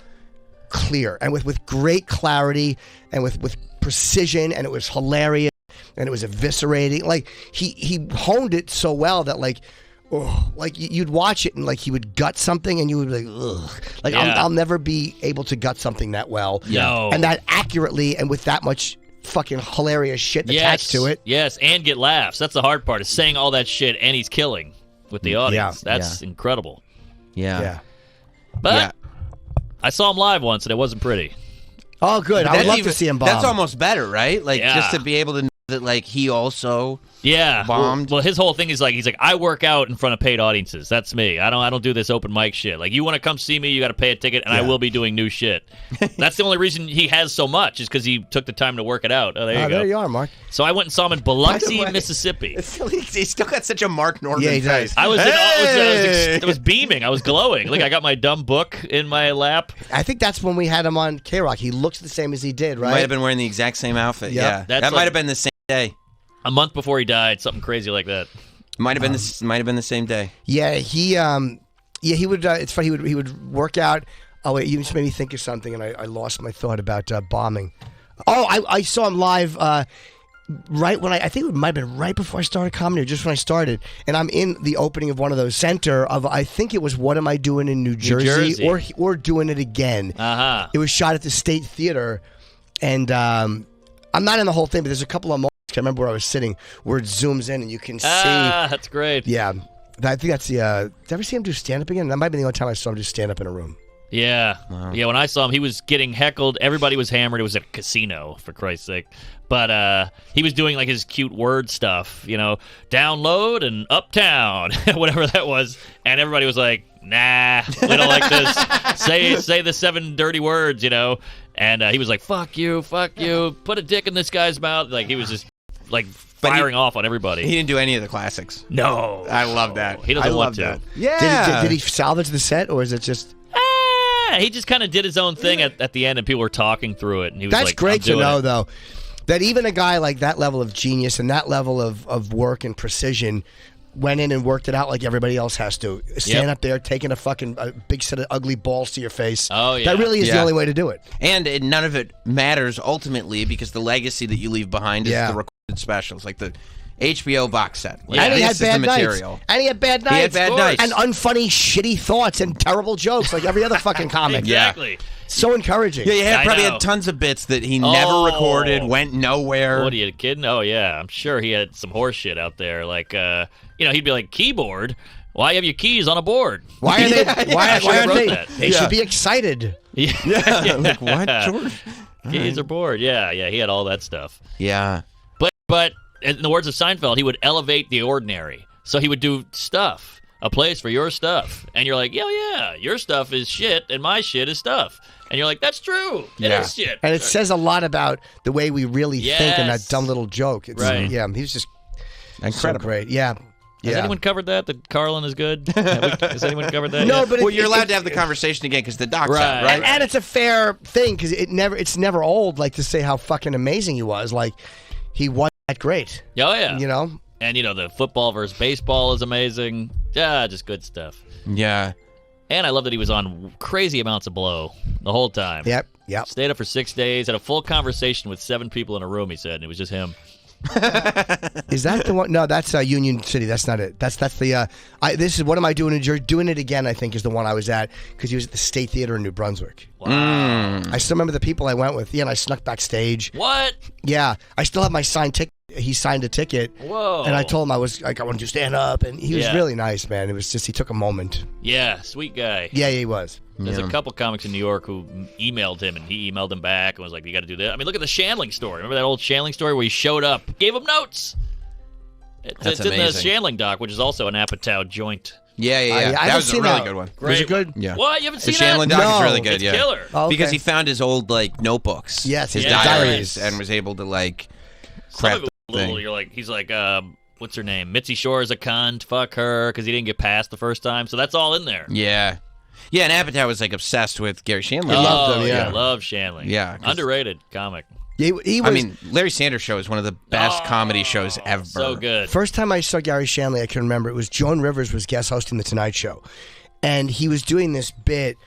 clear and with great clarity and with precision, and it was hilarious. and it was eviscerating. Like he honed it so well that like you'd watch it and like he would gut something and you would be like, ugh. Like I'll never be able to gut something that well. No. And that accurately and with that much fucking hilarious shit attached to it. Yes, and get laughs. That's the hard part, is saying all that shit and he's killing with the audience. That's incredible. Yeah. But I saw him live once and it wasn't pretty. Oh, good. I would love to see him bomb. That's almost better, right? Like just to be able to know that like he also bombed. Well, his whole thing is he's like, I work out in front of paid audiences. That's me. I don't do this open mic shit. Like, you want to come see me, you got to pay a ticket, and I will be doing new shit. That's the only reason he has so much, is because he took the time to work it out. Oh, there you go. There you are, Mark. So I went and saw him in Biloxi, Mississippi. He's still got such a Mark Norman face. I was beaming. I was glowing. Like, I got my dumb book in my lap. I think that's when we had him on K-Rock. He looks the same as he did, right? Might have been wearing the exact same outfit. Yeah. That might have been the same day. A month before he died, something crazy like that. Might have been the same day. Yeah, he would. It's funny. He would work out. Oh wait, you just made me think of something, and I lost my thought about bombing. Oh, I saw him live right when I think it might have been right before I started comedy, or just when I started, and I'm in the opening of one of those center of, I think it was What Am I Doing in New Jersey? Or Doing It Again. It was shot at the State Theater, and I'm not in the whole thing, but there's a couple of moments. I remember where I was sitting, where it zooms in and you can see. That's great. Yeah, I think that's the. Did I ever see him do stand up again? That might be the only time I saw him do stand up in a room. Yeah. Wow. Yeah, when I saw him, he was getting heckled. Everybody was hammered. It was at a casino, for Christ's sake. But he was doing like his cute word stuff, download and uptown, whatever that was. And everybody was like, nah, we don't like this. Say the 7 dirty words, And he was like, fuck you, put a dick in this guy's mouth. Like, he was just like firing off on everybody. He didn't do any of the classics. No. I love that. He doesn't want to. That. Yeah. Did he salvage the set, or is it just... He just kind of did his own thing at the end, and people were talking through it. And he was That's like, great to know, it. though, that even a guy like that level of genius and that level of work and precision went in and worked it out like everybody else has to. Stand up there, taking a big set of ugly balls to your face. Oh, yeah. That really is the only way to do it. And none of it matters ultimately, because the legacy that you leave behind is the recorded specials, like the HBO box set. Like, and he had bad nights. And he had bad nights. He had bad nights. And unfunny, shitty thoughts and terrible jokes like every other fucking comic. Exactly. So encourhe'd. Yeah, he probably had tons of bits that he never recorded, went nowhere. What are you kidding? Oh, yeah. I'm sure he had some horse shit out there. Like, he'd be like, keyboard? Why have your keys on a board? Why are they? Why aren't they? They should be excited. Yeah. Like, what, George? Keys are bored. Yeah, he had all that stuff. Yeah. But in the words of Seinfeld, he would elevate the ordinary. So he would do stuff, a place for your stuff. And you're like, yeah, your stuff is shit and my shit is stuff. And you're like, that's true. It is shit. And it says a lot about the way we really think in that dumb little joke. It's, right. Yeah, he was just incredible. So great. Yeah. Has anyone covered that Carlin is good? Has anyone covered that? No, yet? but you're allowed to have the conversation again because the doc's out, right? And it's a fair thing because it's never old, like, to say how fucking amazing he was. Like, he was that great. Oh, yeah. And, the football versus baseball is amazing. Yeah, just good stuff. Yeah. And I love that he was on crazy amounts of blow the whole time. Yep. Stayed up for 6 days, had a full conversation with 7 people in a room, he said, and it was just him. Is that the one? No, that's Union City. That's not it. That's the. This is What Am I Doing in Jersey? Doing It Again, I think, is the one I was at because he was at the State Theater in New Brunswick. Wow. I still remember the people I went with. Yeah, and I snuck backstage. What? Yeah, I still have my signed ticket. He signed a ticket. Whoa. And I told him I was like, I want to stand up, and he was really nice, man. It was just he took a moment. Yeah, sweet guy. Yeah, he was. There's a couple comics in New York who emailed him, and he emailed him back and was like, you got to do that. I mean, look at the Shandling story. Remember that old Shandling story where he showed up, gave him notes? It's in the Shandling doc, which is also an Apatow joint. Yeah. That was a really good one. Was it good? Yeah. What? You haven't seen the that? Shandling doc is really good, it's killer. Oh, okay. Because he found his old, notebooks. Yes, his diaries, and was able to, craft the thing. You're like, he's like, what's her name? Mitzi Shore is a cunt. Fuck her, because he didn't get past the first time. So that's all in there. Yeah. Yeah, and Apatow was obsessed with Gary Shandling. I loved him, I love Shandling. Yeah. Underrated comic. He was, I mean, Larry Sanders Show is one of the best comedy shows ever. So good. First time I saw Gary Shandling, I can remember, it was Joan Rivers was guest hosting The Tonight Show. And he was doing this bit,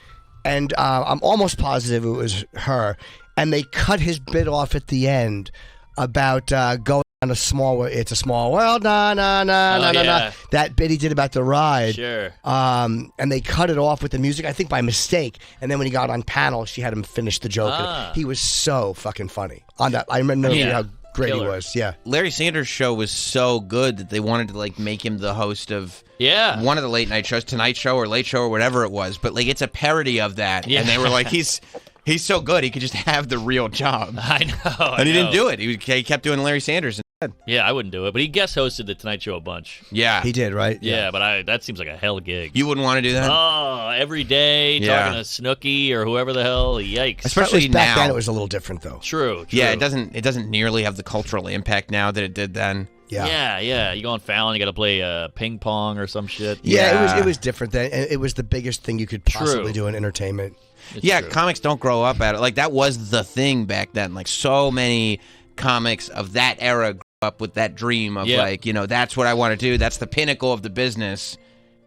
and I'm almost positive it was her. And they cut his bit off at the end about going on it's a small world, na. That bit he did about the ride. Sure. And they cut it off with the music, I think by mistake. And then when he got on panel, she had him finish the joke. And he was so fucking funny on that. I remember how great he was. Yeah. Larry Sanders' show was so good that they wanted to like make him the host of one of the late night shows, Tonight Show or Late Show or whatever it was. But like it's a parody of that. Yeah. And they were like, he's so good, he could just have the real job. I know. And he didn't do it. He kept doing Larry Sanders instead. Yeah, I wouldn't do it. But he guest hosted the Tonight Show a bunch. Yeah. He did, right? Yeah, but that seems like a hell gig. You wouldn't want to do that? Oh, every day, talking to Snooki or whoever the hell. Yikes. Especially back now. then, it was a little different, though. True. Yeah, it doesn't nearly have the cultural impact now that it did then. Yeah. You go on Fallon, you got to play ping pong or some shit. Yeah, it was different then. And it was the biggest thing you could possibly do in entertainment. It's true. Comics don't grow up at it. Like, that was the thing back then. Like, so many comics of that era grew up with that dream of, like, you know, that's what I want to do. That's the pinnacle of the business.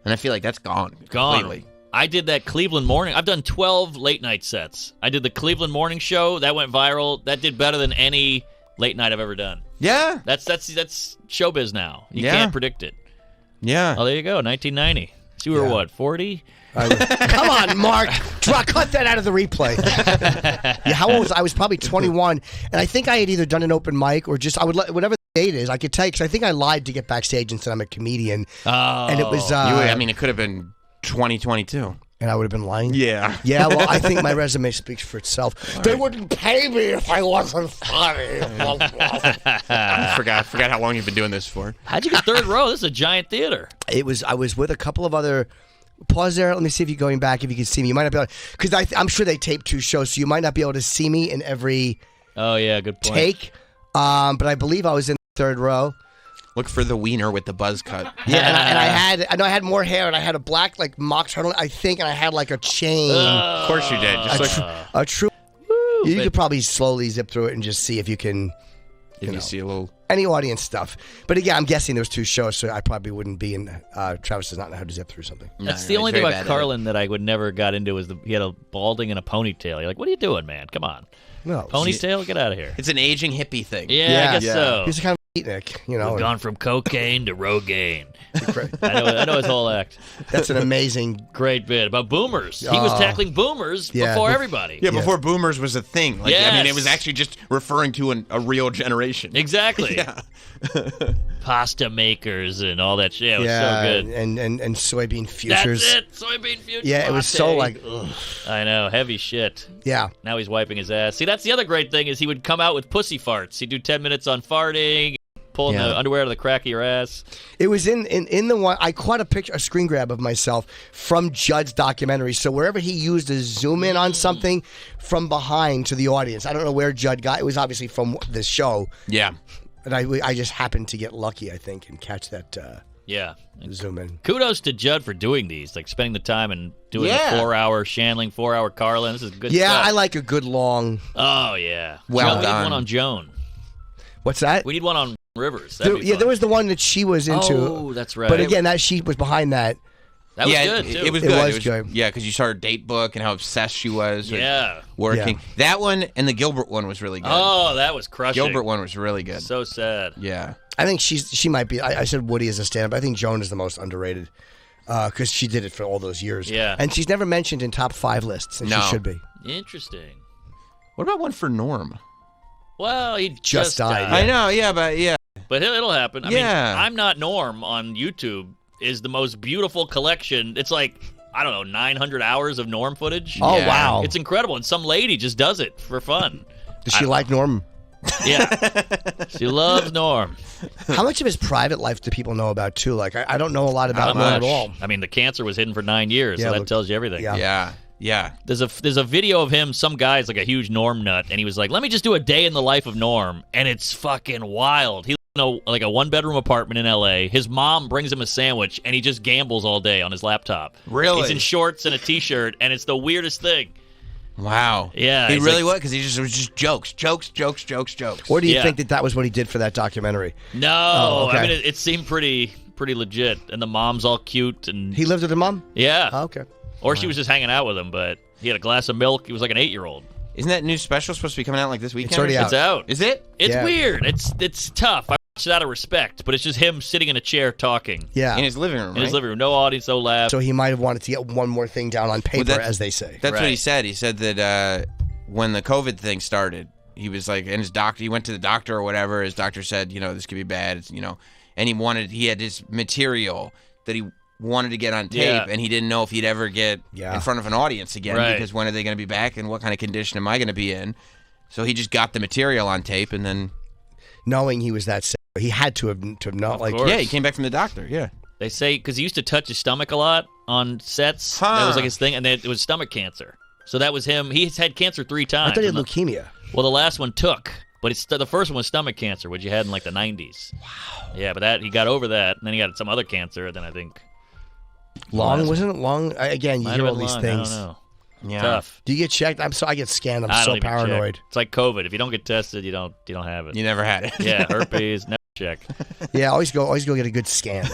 And I feel like that's gone completely. I did that Cleveland morning. I've done 12 late night sets. I did the Cleveland morning show. That went viral. That did better than any late night I've ever done. Yeah. That's showbiz now. You can't predict it. Yeah. Oh, there you go. 1990. So you were what, 40? Come on, Mark. Cut that out of the replay. How old was I? I was probably 21, and I think I had either done an open mic or just whatever the date is. I could tell you because I think I lied to get backstage and said I'm a comedian. Oh, and it was. It could have been 2022. And I would have been lying? Yeah. Yeah, well, I think my resume speaks for itself. They wouldn't pay me if I wasn't funny. I forgot how long you've been doing this for. How'd you get third row? This is a giant theater. I was with a couple of other... Pause there. Let me see if you're going back, if you can see me. You might not be able to... Because I'm sure they taped 2 shows, so you might not be able to see me in every... Oh, yeah, good point. ...take. But I believe I was in the third row. Look for the wiener with the buzz cut. Yeah, and I had more hair, and I had a black like mock turtleneck, I think, and I had like a chain. Of course you did. Just a true. You could probably slowly zip through it and just see if you can. You see a little any audience stuff. But again, I'm guessing there was 2 shows, so I probably wouldn't be in. Travis does not know how to zip through something. That's the only thing about Carlin that I would never got into was he had a balding and a ponytail. You're like, what are you doing, man? Come on. No ponytail, get out of here. It's an aging hippie thing. Yeah, I guess so. He's kind of beatnik, you know. We've gone from cocaine to Rogaine. I know his whole act. That's an amazing, great bit about boomers. He was tackling boomers before everybody. Yeah, before boomers was a thing. Like, yes. I mean, it was actually just referring to a real generation. Exactly. Yeah. Pasta makers and all that shit. It was so good. And soybean futures. That's it. Soybean futures. Yeah, it was so like. Ugh. I know, heavy shit. Yeah. Now he's wiping his ass. See, that's the other great thing is he would come out with pussy farts. He'd do 10 minutes on farting. Pulling the underwear out of the crack of your ass. It was in the one I caught a screen grab of myself from Judd's documentary. So wherever he used to zoom in on something from behind to the audience, I don't know where Judd got. It was obviously from this show. Yeah, and I just happened to get lucky, I think, and catch that. Zoom in. Kudos to Judd for doing these, like spending the time and doing the 4-hour Shandling, 4-hour Carlin. This is good. Yeah, stuff. I like a good long. Oh yeah. Well done. We need one on Joan. What's that? We need one on Rivers. There was the one that she was into. Oh, that's right. But again, she was behind that. That was good, too. It was good. Yeah, because you saw her date book and how obsessed she was with working. Yeah. That one and the Gilbert one was really good. Oh, that was crushing. Gilbert one was really good. So sad. Yeah. I think she might be. I said Woody as a stand-up. I think Joan is the most underrated because she did it for all those years. Yeah. And she's never mentioned in top 5 lists, and she should be. Interesting. What about one for Norm? Well, he just died. I know, But it'll happen. I mean, Yeah. I'm Not Norm on YouTube is the most beautiful collection. It's like, I don't know, 900 hours of Norm footage. Oh, wow. It's incredible. And some lady just does it for fun. Does she like Norm? Yeah. She loves Norm. How much of his private life do people know about, too? Like, I don't know a lot about Norm at all. I mean, the cancer was hidden for 9 years, so that tells you everything. Yeah. There's a video of him, some guy's like a huge Norm nut, and he was like, let me just do a day in the life of Norm, and it's fucking wild. He lives in like a 1-bedroom apartment in L.A. His mom brings him a sandwich, and he just gambles all day on his laptop. Really? He's in shorts and a T-shirt, and it's the weirdest thing. Wow. Yeah. He really was, because it was just jokes. Or do you think that was what he did for that documentary? No. Oh, okay. I mean, it seemed pretty legit, and the mom's all cute. And he lived with her mom? Yeah. Oh, okay. Or she was just hanging out with him, but he had a glass of milk. He was like an 8-year-old. Isn't that new special supposed to be coming out like this weekend? It's already out. It's out. Is it? It's weird. It's tough. It's out of respect, but it's just him sitting in a chair talking. Yeah. In his living room, In his living room. No audience, no laugh. So he might have wanted to get one more thing down on paper, as they say. That's what he Right. said. He said that when the COVID thing started, he was like, and his doctor, he went to the doctor or whatever. His doctor said, this could be bad. It's, and he had this material that he wanted to get on tape, and he didn't know if he'd ever get in front of an audience again, because when are they going to be back and what kind of condition am I going to be in? So he just got the material on tape, and then knowing he was that sick, he had to have known. Like, course. yeah, he came back from the doctor. Yeah, They say, because he used to touch his stomach a lot on sets. That was like his thing, and then it was stomach cancer. So that was him. He's had cancer 3 times. I thought he had leukemia. Well, the last one took, but the first one was stomach cancer, which you had in like the 90s. Wow. Yeah, but he got over that, and then he got some other cancer, and then I think Wasn't it long? Again, you hear all these things. I don't know. yeah. Tough. Do you get checked? I get scanned. I I'm don't so even paranoid. check. It's like COVID. If you don't get tested, you don't have it. You never had it. Yeah, herpes, never check. Yeah, always go get a good scan.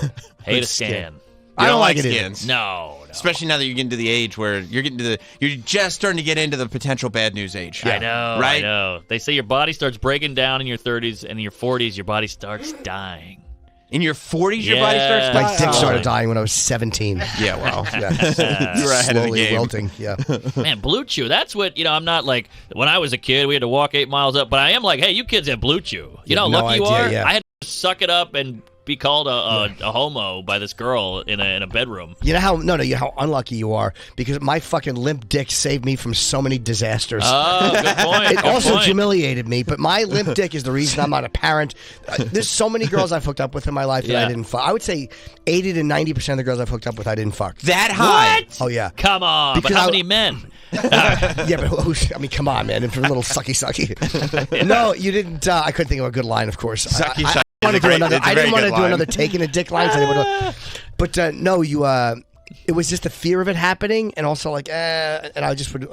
Hate a scan. I don't like it scans. No. Especially now that you're getting to the age where you're just starting to get into the potential bad news age. I know. Right? I know. They say your body starts breaking down in your 30s, and in your 40s, your body starts dying. In your 40s, your body starts Yeah. dying? My dick started dying when I was 17. Yeah, well. Yeah. You were ahead of the Slowly game. wilting. Yeah. Man, Blue Chew, that's what, I'm not like, when I was a kid, we had to walk 8 miles up, but I am like, hey, you kids have Blue Chew. You know how no lucky you idea, are? yeah. I had to suck it up and be called a homo by this girl in a bedroom. You know how you know how unlucky you are, because my fucking limp dick saved me from so many disasters. Oh, good point. It good also point. humiliated me, but my limp dick is the reason I'm not a parent. There's so many girls I've hooked up with in my life that I didn't fuck. I would say 80 to 90% of the girls I've hooked up with I didn't fuck. That high? What? Oh yeah. Come on, Because but how I- many men? Yeah, but come on, man. If you're a little sucky. No, you didn't. I couldn't think of a good line, of course. Sucky, sucky. I didn't want to do another. It's a I very didn't want to good do line. another taking a dick line. So I didn't wanna- but no, you. It was just the fear of it happening, and also like, and I just would,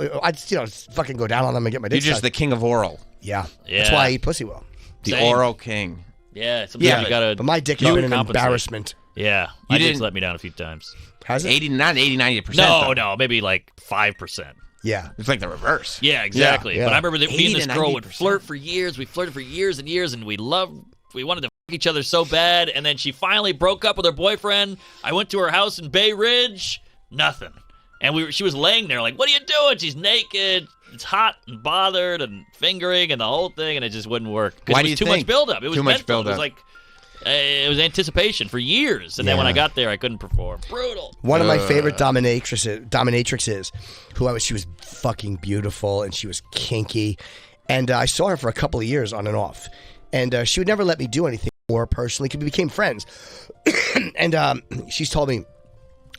fucking go down on them and get my dick. You're just the sucked. king of oral. Yeah. Yeah. That's why I eat pussy well. The Same. oral king. Yeah, sometimes you gotta. But my dick has been an compensate. embarrassment. Yeah, You my dick's didn't- let me down a few times. Has it? 90%. No, though. maybe like 5%. Yeah. It's like the reverse. Yeah, exactly. Yeah. But I remember that me 80 and this to girl would 90%. flirt for years. We flirted for years and years, and we wanted to fuck each other so bad. And then she finally broke up with her boyfriend. I went to her house in Bay Ridge. Nothing. And she was laying there like, what are you doing? She's naked. It's hot and bothered and fingering and the whole thing, and it just wouldn't work. 'Cause Why it do was you too much think? buildup. It was Too much mental. It buildup. was like, it was anticipation for years. And then when Yeah. I got there, I couldn't perform. Brutal. One of my favorite dominatrixes, she was fucking beautiful and she was kinky, and I saw her for a couple of years on and off, and she would never let me do anything more personally. We became friends, and she's told me,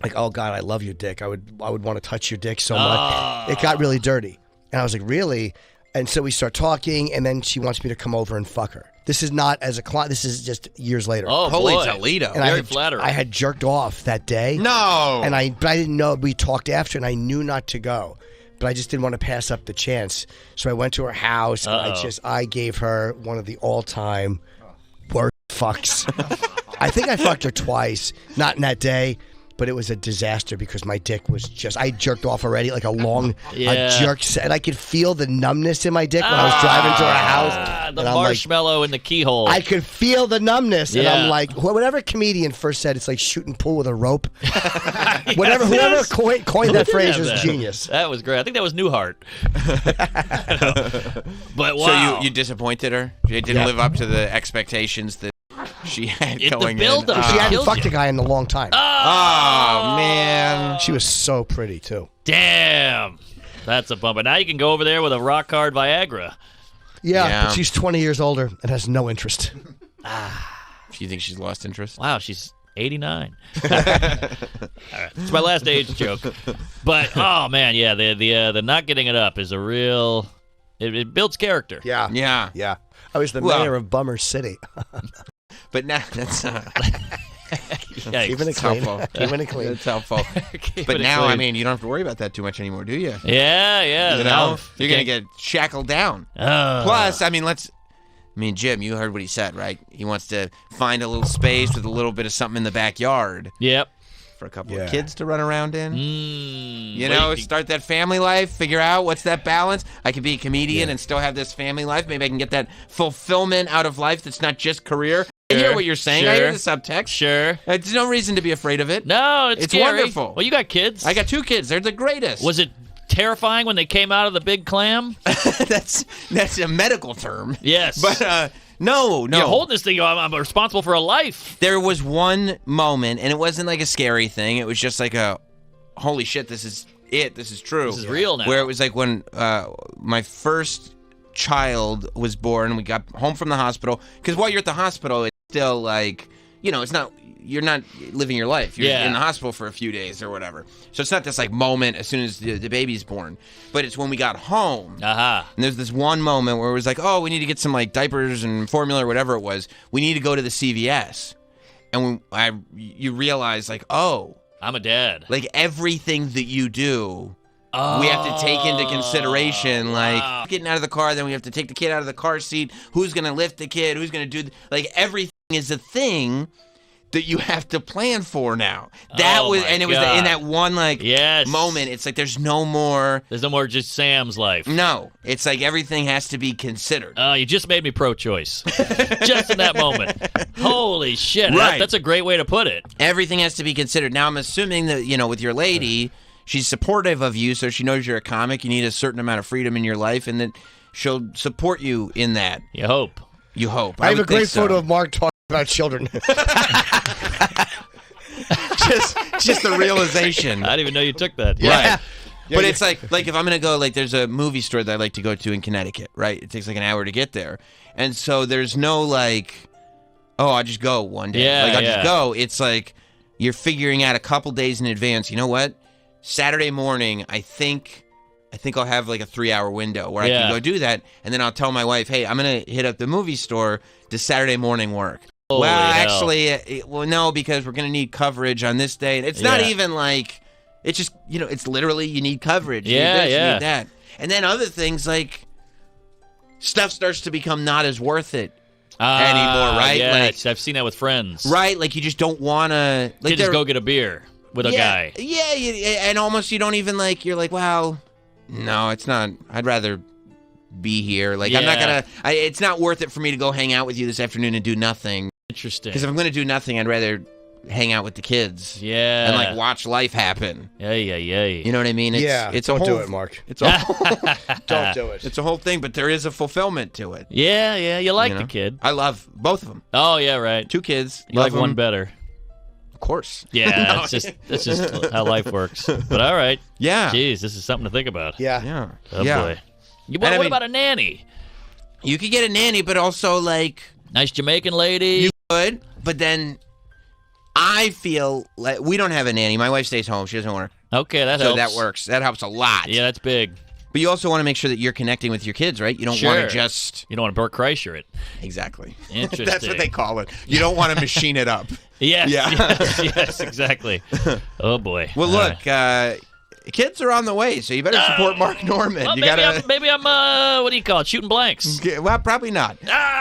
like, oh God, I love your dick. I would want to touch your dick so much. It got really dirty, and I was like, really? And so we start talking, and then she wants me to come over and fuck her. This is not as a client. This is just years later. Oh, Holy boy. Toledo. And Very flattering. I had jerked off that day. No. But I didn't know. We talked after, and I knew not to go, but I just didn't want to pass up the chance. So I went to her house, and I gave her one of the all-time worst fucks. I think I fucked her twice, not in that day, but it was a disaster because my dick was I jerked off already, like a long a jerk set, and I could feel the numbness in my dick when I was driving to her house. The and I'm like, marshmallow in the keyhole. I could feel the numbness, and Yeah. I'm like, whatever comedian first said, it's like shooting pool with a rope. Whoever coined that phrase Have was that. genius. That was great. I think that was Newhart. But wow. So you disappointed her? It didn't live up to the expectations that she had The going build-up. in. She hadn't killed fucked you. a guy in a long time. Oh, man. She was so pretty too. Damn. That's a bummer. Now you can go over there with a rock hard Viagra. Yeah, but she's 20 years older and has no interest. Do you think she's lost interest? Wow, she's 89. All right. It's my last age joke. But, oh, man, yeah, the not getting it up is a real... It builds character. Yeah. Yeah. Yeah. I was the Well- mayor of Bummer City. But now that's Yikes. Keeping it That's clean. helpful. Keeping it clean. That's helpful. Keeping But it now, clean. I mean, you don't have to worry about that too much anymore, do you? Yeah. You now know, you're gonna get shackled down. Oh. Plus, I mean, Jim, you heard what he said, right? He wants to find a little space with a little bit of something in the backyard Yep. for a couple Yeah. of kids to run around in. You Wait, know, start that family life, figure out what's that balance. I could be a comedian and still have this family life. Maybe I can get that fulfillment out of life that's not just career. I hear what you're saying. Sure. I hear the subtext. Sure. There's no reason to be afraid of it. No, it's scary. wonderful. Well, you got kids. I got 2 kids. They're the greatest. Was it terrifying when they came out of the big clam? that's a medical term. Yes. But no. You're holding this thing. I'm responsible for a life. There was one moment, and it wasn't like a scary thing. It was just like a, holy shit, this is it. This is true. This is real now. Where it was like when my first child was born, we got home from the hospital. Because while you're at the hospital, it's still like, it's not, you're not living your life. You're in the hospital for a few days or whatever. So it's not this like moment as soon as the baby's born. But it's when we got home. Uh-huh. And there's this one moment where it was like, oh, we need to get some like diapers and formula or whatever it was. We need to go to the CVS. And you realize like, oh. I'm a dad. Like everything that you do, we have to take into consideration, like getting out of the car, then we have to take the kid out of the car seat. Who's going to lift the kid? Who's going to do, like everything is a thing that you have to plan for now. That was, and it was in that one like moment. It's like there's no more just Sam's life. No, it's like everything has to be considered. You just made me pro-choice, just in that moment. Holy shit! Right. That's a great way to put it. Everything has to be considered. Now I'm assuming that with your lady, she's supportive of you, so she knows you're a comic. You need a certain amount of freedom in your life, and that she'll support you in that. You hope. You hope. I have a great photo of Mark talking about children. just the realization. I didn't even know you took that. Yeah. Right. But it's like if I'm gonna go, like there's a movie store that I like to go to in Connecticut, right? It takes like an hour to get there, and so there's no like, oh, I'll just go one day. I'll just go. It's like you're figuring out a couple days in advance. You know what? Saturday morning, I think I'll have like a 3-hour window where I can go do that, and then I'll tell my wife, hey, I'm gonna hit up the movie store. Does Saturday morning work? Holy well, hell. actually, no, because we're going to need coverage on this day. It's not even like, it's just, it's literally you need coverage. You need this, you need that. And then other things like stuff starts to become not as worth it anymore, right? Yes, I've seen that with friends. Right, like you just don't want to. Like, you just go get a beer with a guy. Yeah, and almost you don't even like, you're like, well, no, it's not. I'd rather be here. Like, I'm not going to, it's not worth it for me to go hang out with you this afternoon and do nothing. Interesting. Because if I'm going to do nothing, I'd rather hang out with the kids. Yeah. And like watch life happen. Yeah. You know what I mean? It's don't a whole, do it, Mark. It's a don't do it. It's a whole thing, but there is a fulfillment to it. Yeah. You like the kid. I love both of them. Oh yeah, right. 2 kids. You like one better. Of course. Yeah, that's just how life works. But all right. Yeah. Jeez, this is something to think about. Yeah. Oh boy. What about a nanny? You could get a nanny, but also like nice Jamaican lady. You could, but then I feel like we don't have a nanny. My wife stays home. She doesn't work. Okay, that helps. helps. So that works. That helps a lot. Yeah, that's big. But you also want to make sure that you're connecting with your kids, right? You don't want to just... You don't want to Bert Kreischer it. Exactly. Interesting. That's what they call it. You don't want to machine it up. Yes, exactly. Oh, boy. Well, look, kids are on the way, so you better support Mark Norman. Well, maybe I'm what do you call it, shooting blanks. Well, probably not.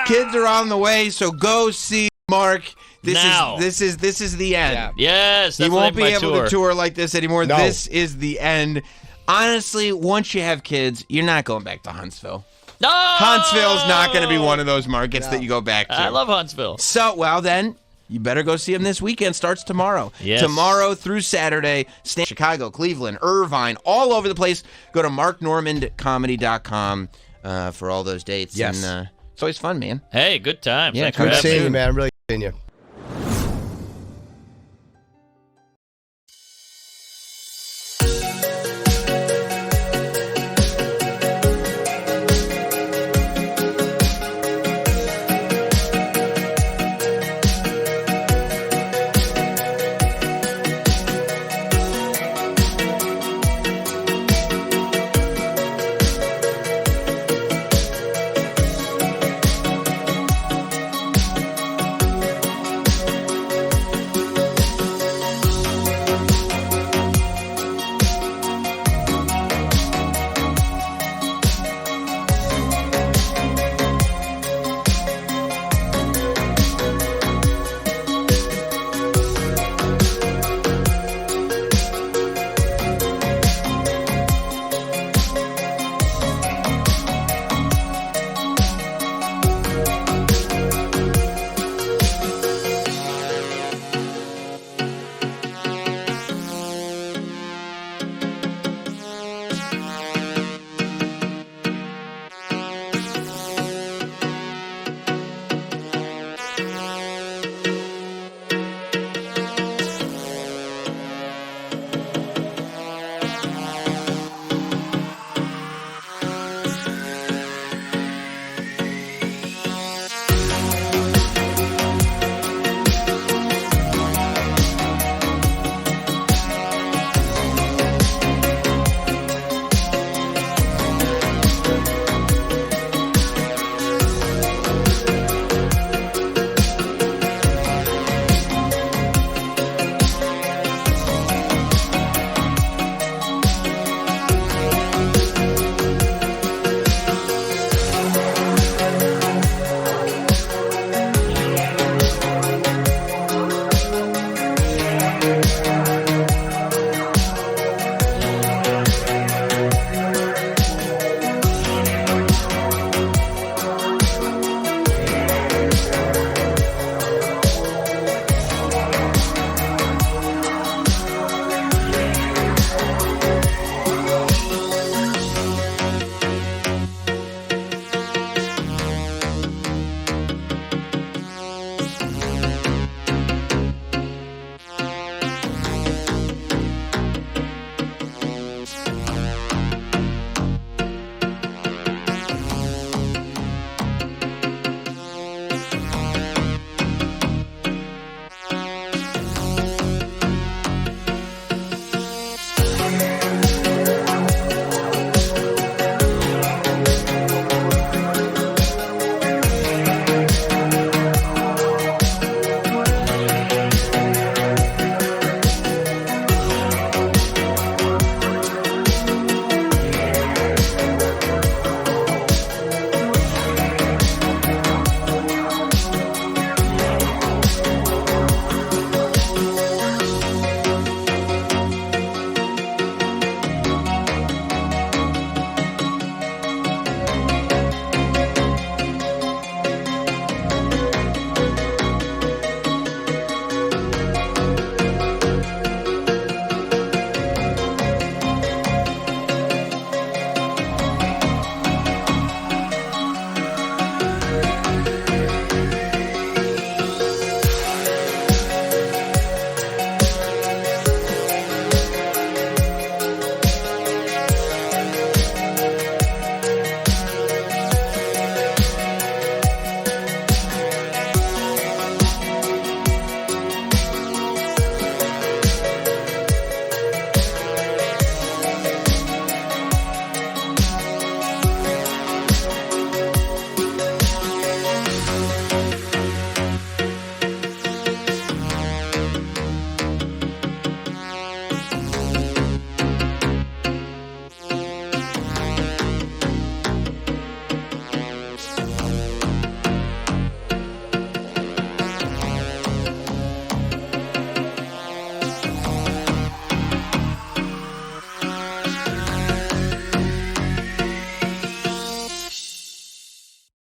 Kids are on the way, so go see Mark. This is the end. Yeah. Yes, that's he won't be able to tour like this anymore. No. This is the end. Honestly, once you have kids, you're not going back to Huntsville. No! Huntsville's not going to be one of those markets that you go back to. I love Huntsville. So, well, then, you better go see him this weekend. Starts tomorrow. Yes. Tomorrow through Saturday. Chicago, Cleveland, Irvine, all over the place. Go to marknormandcomedy.com for all those dates. Yes. And it's always fun, man. Hey, good time. Yeah, Thanks for Good having seeing me. you, man. I'm really seeing you.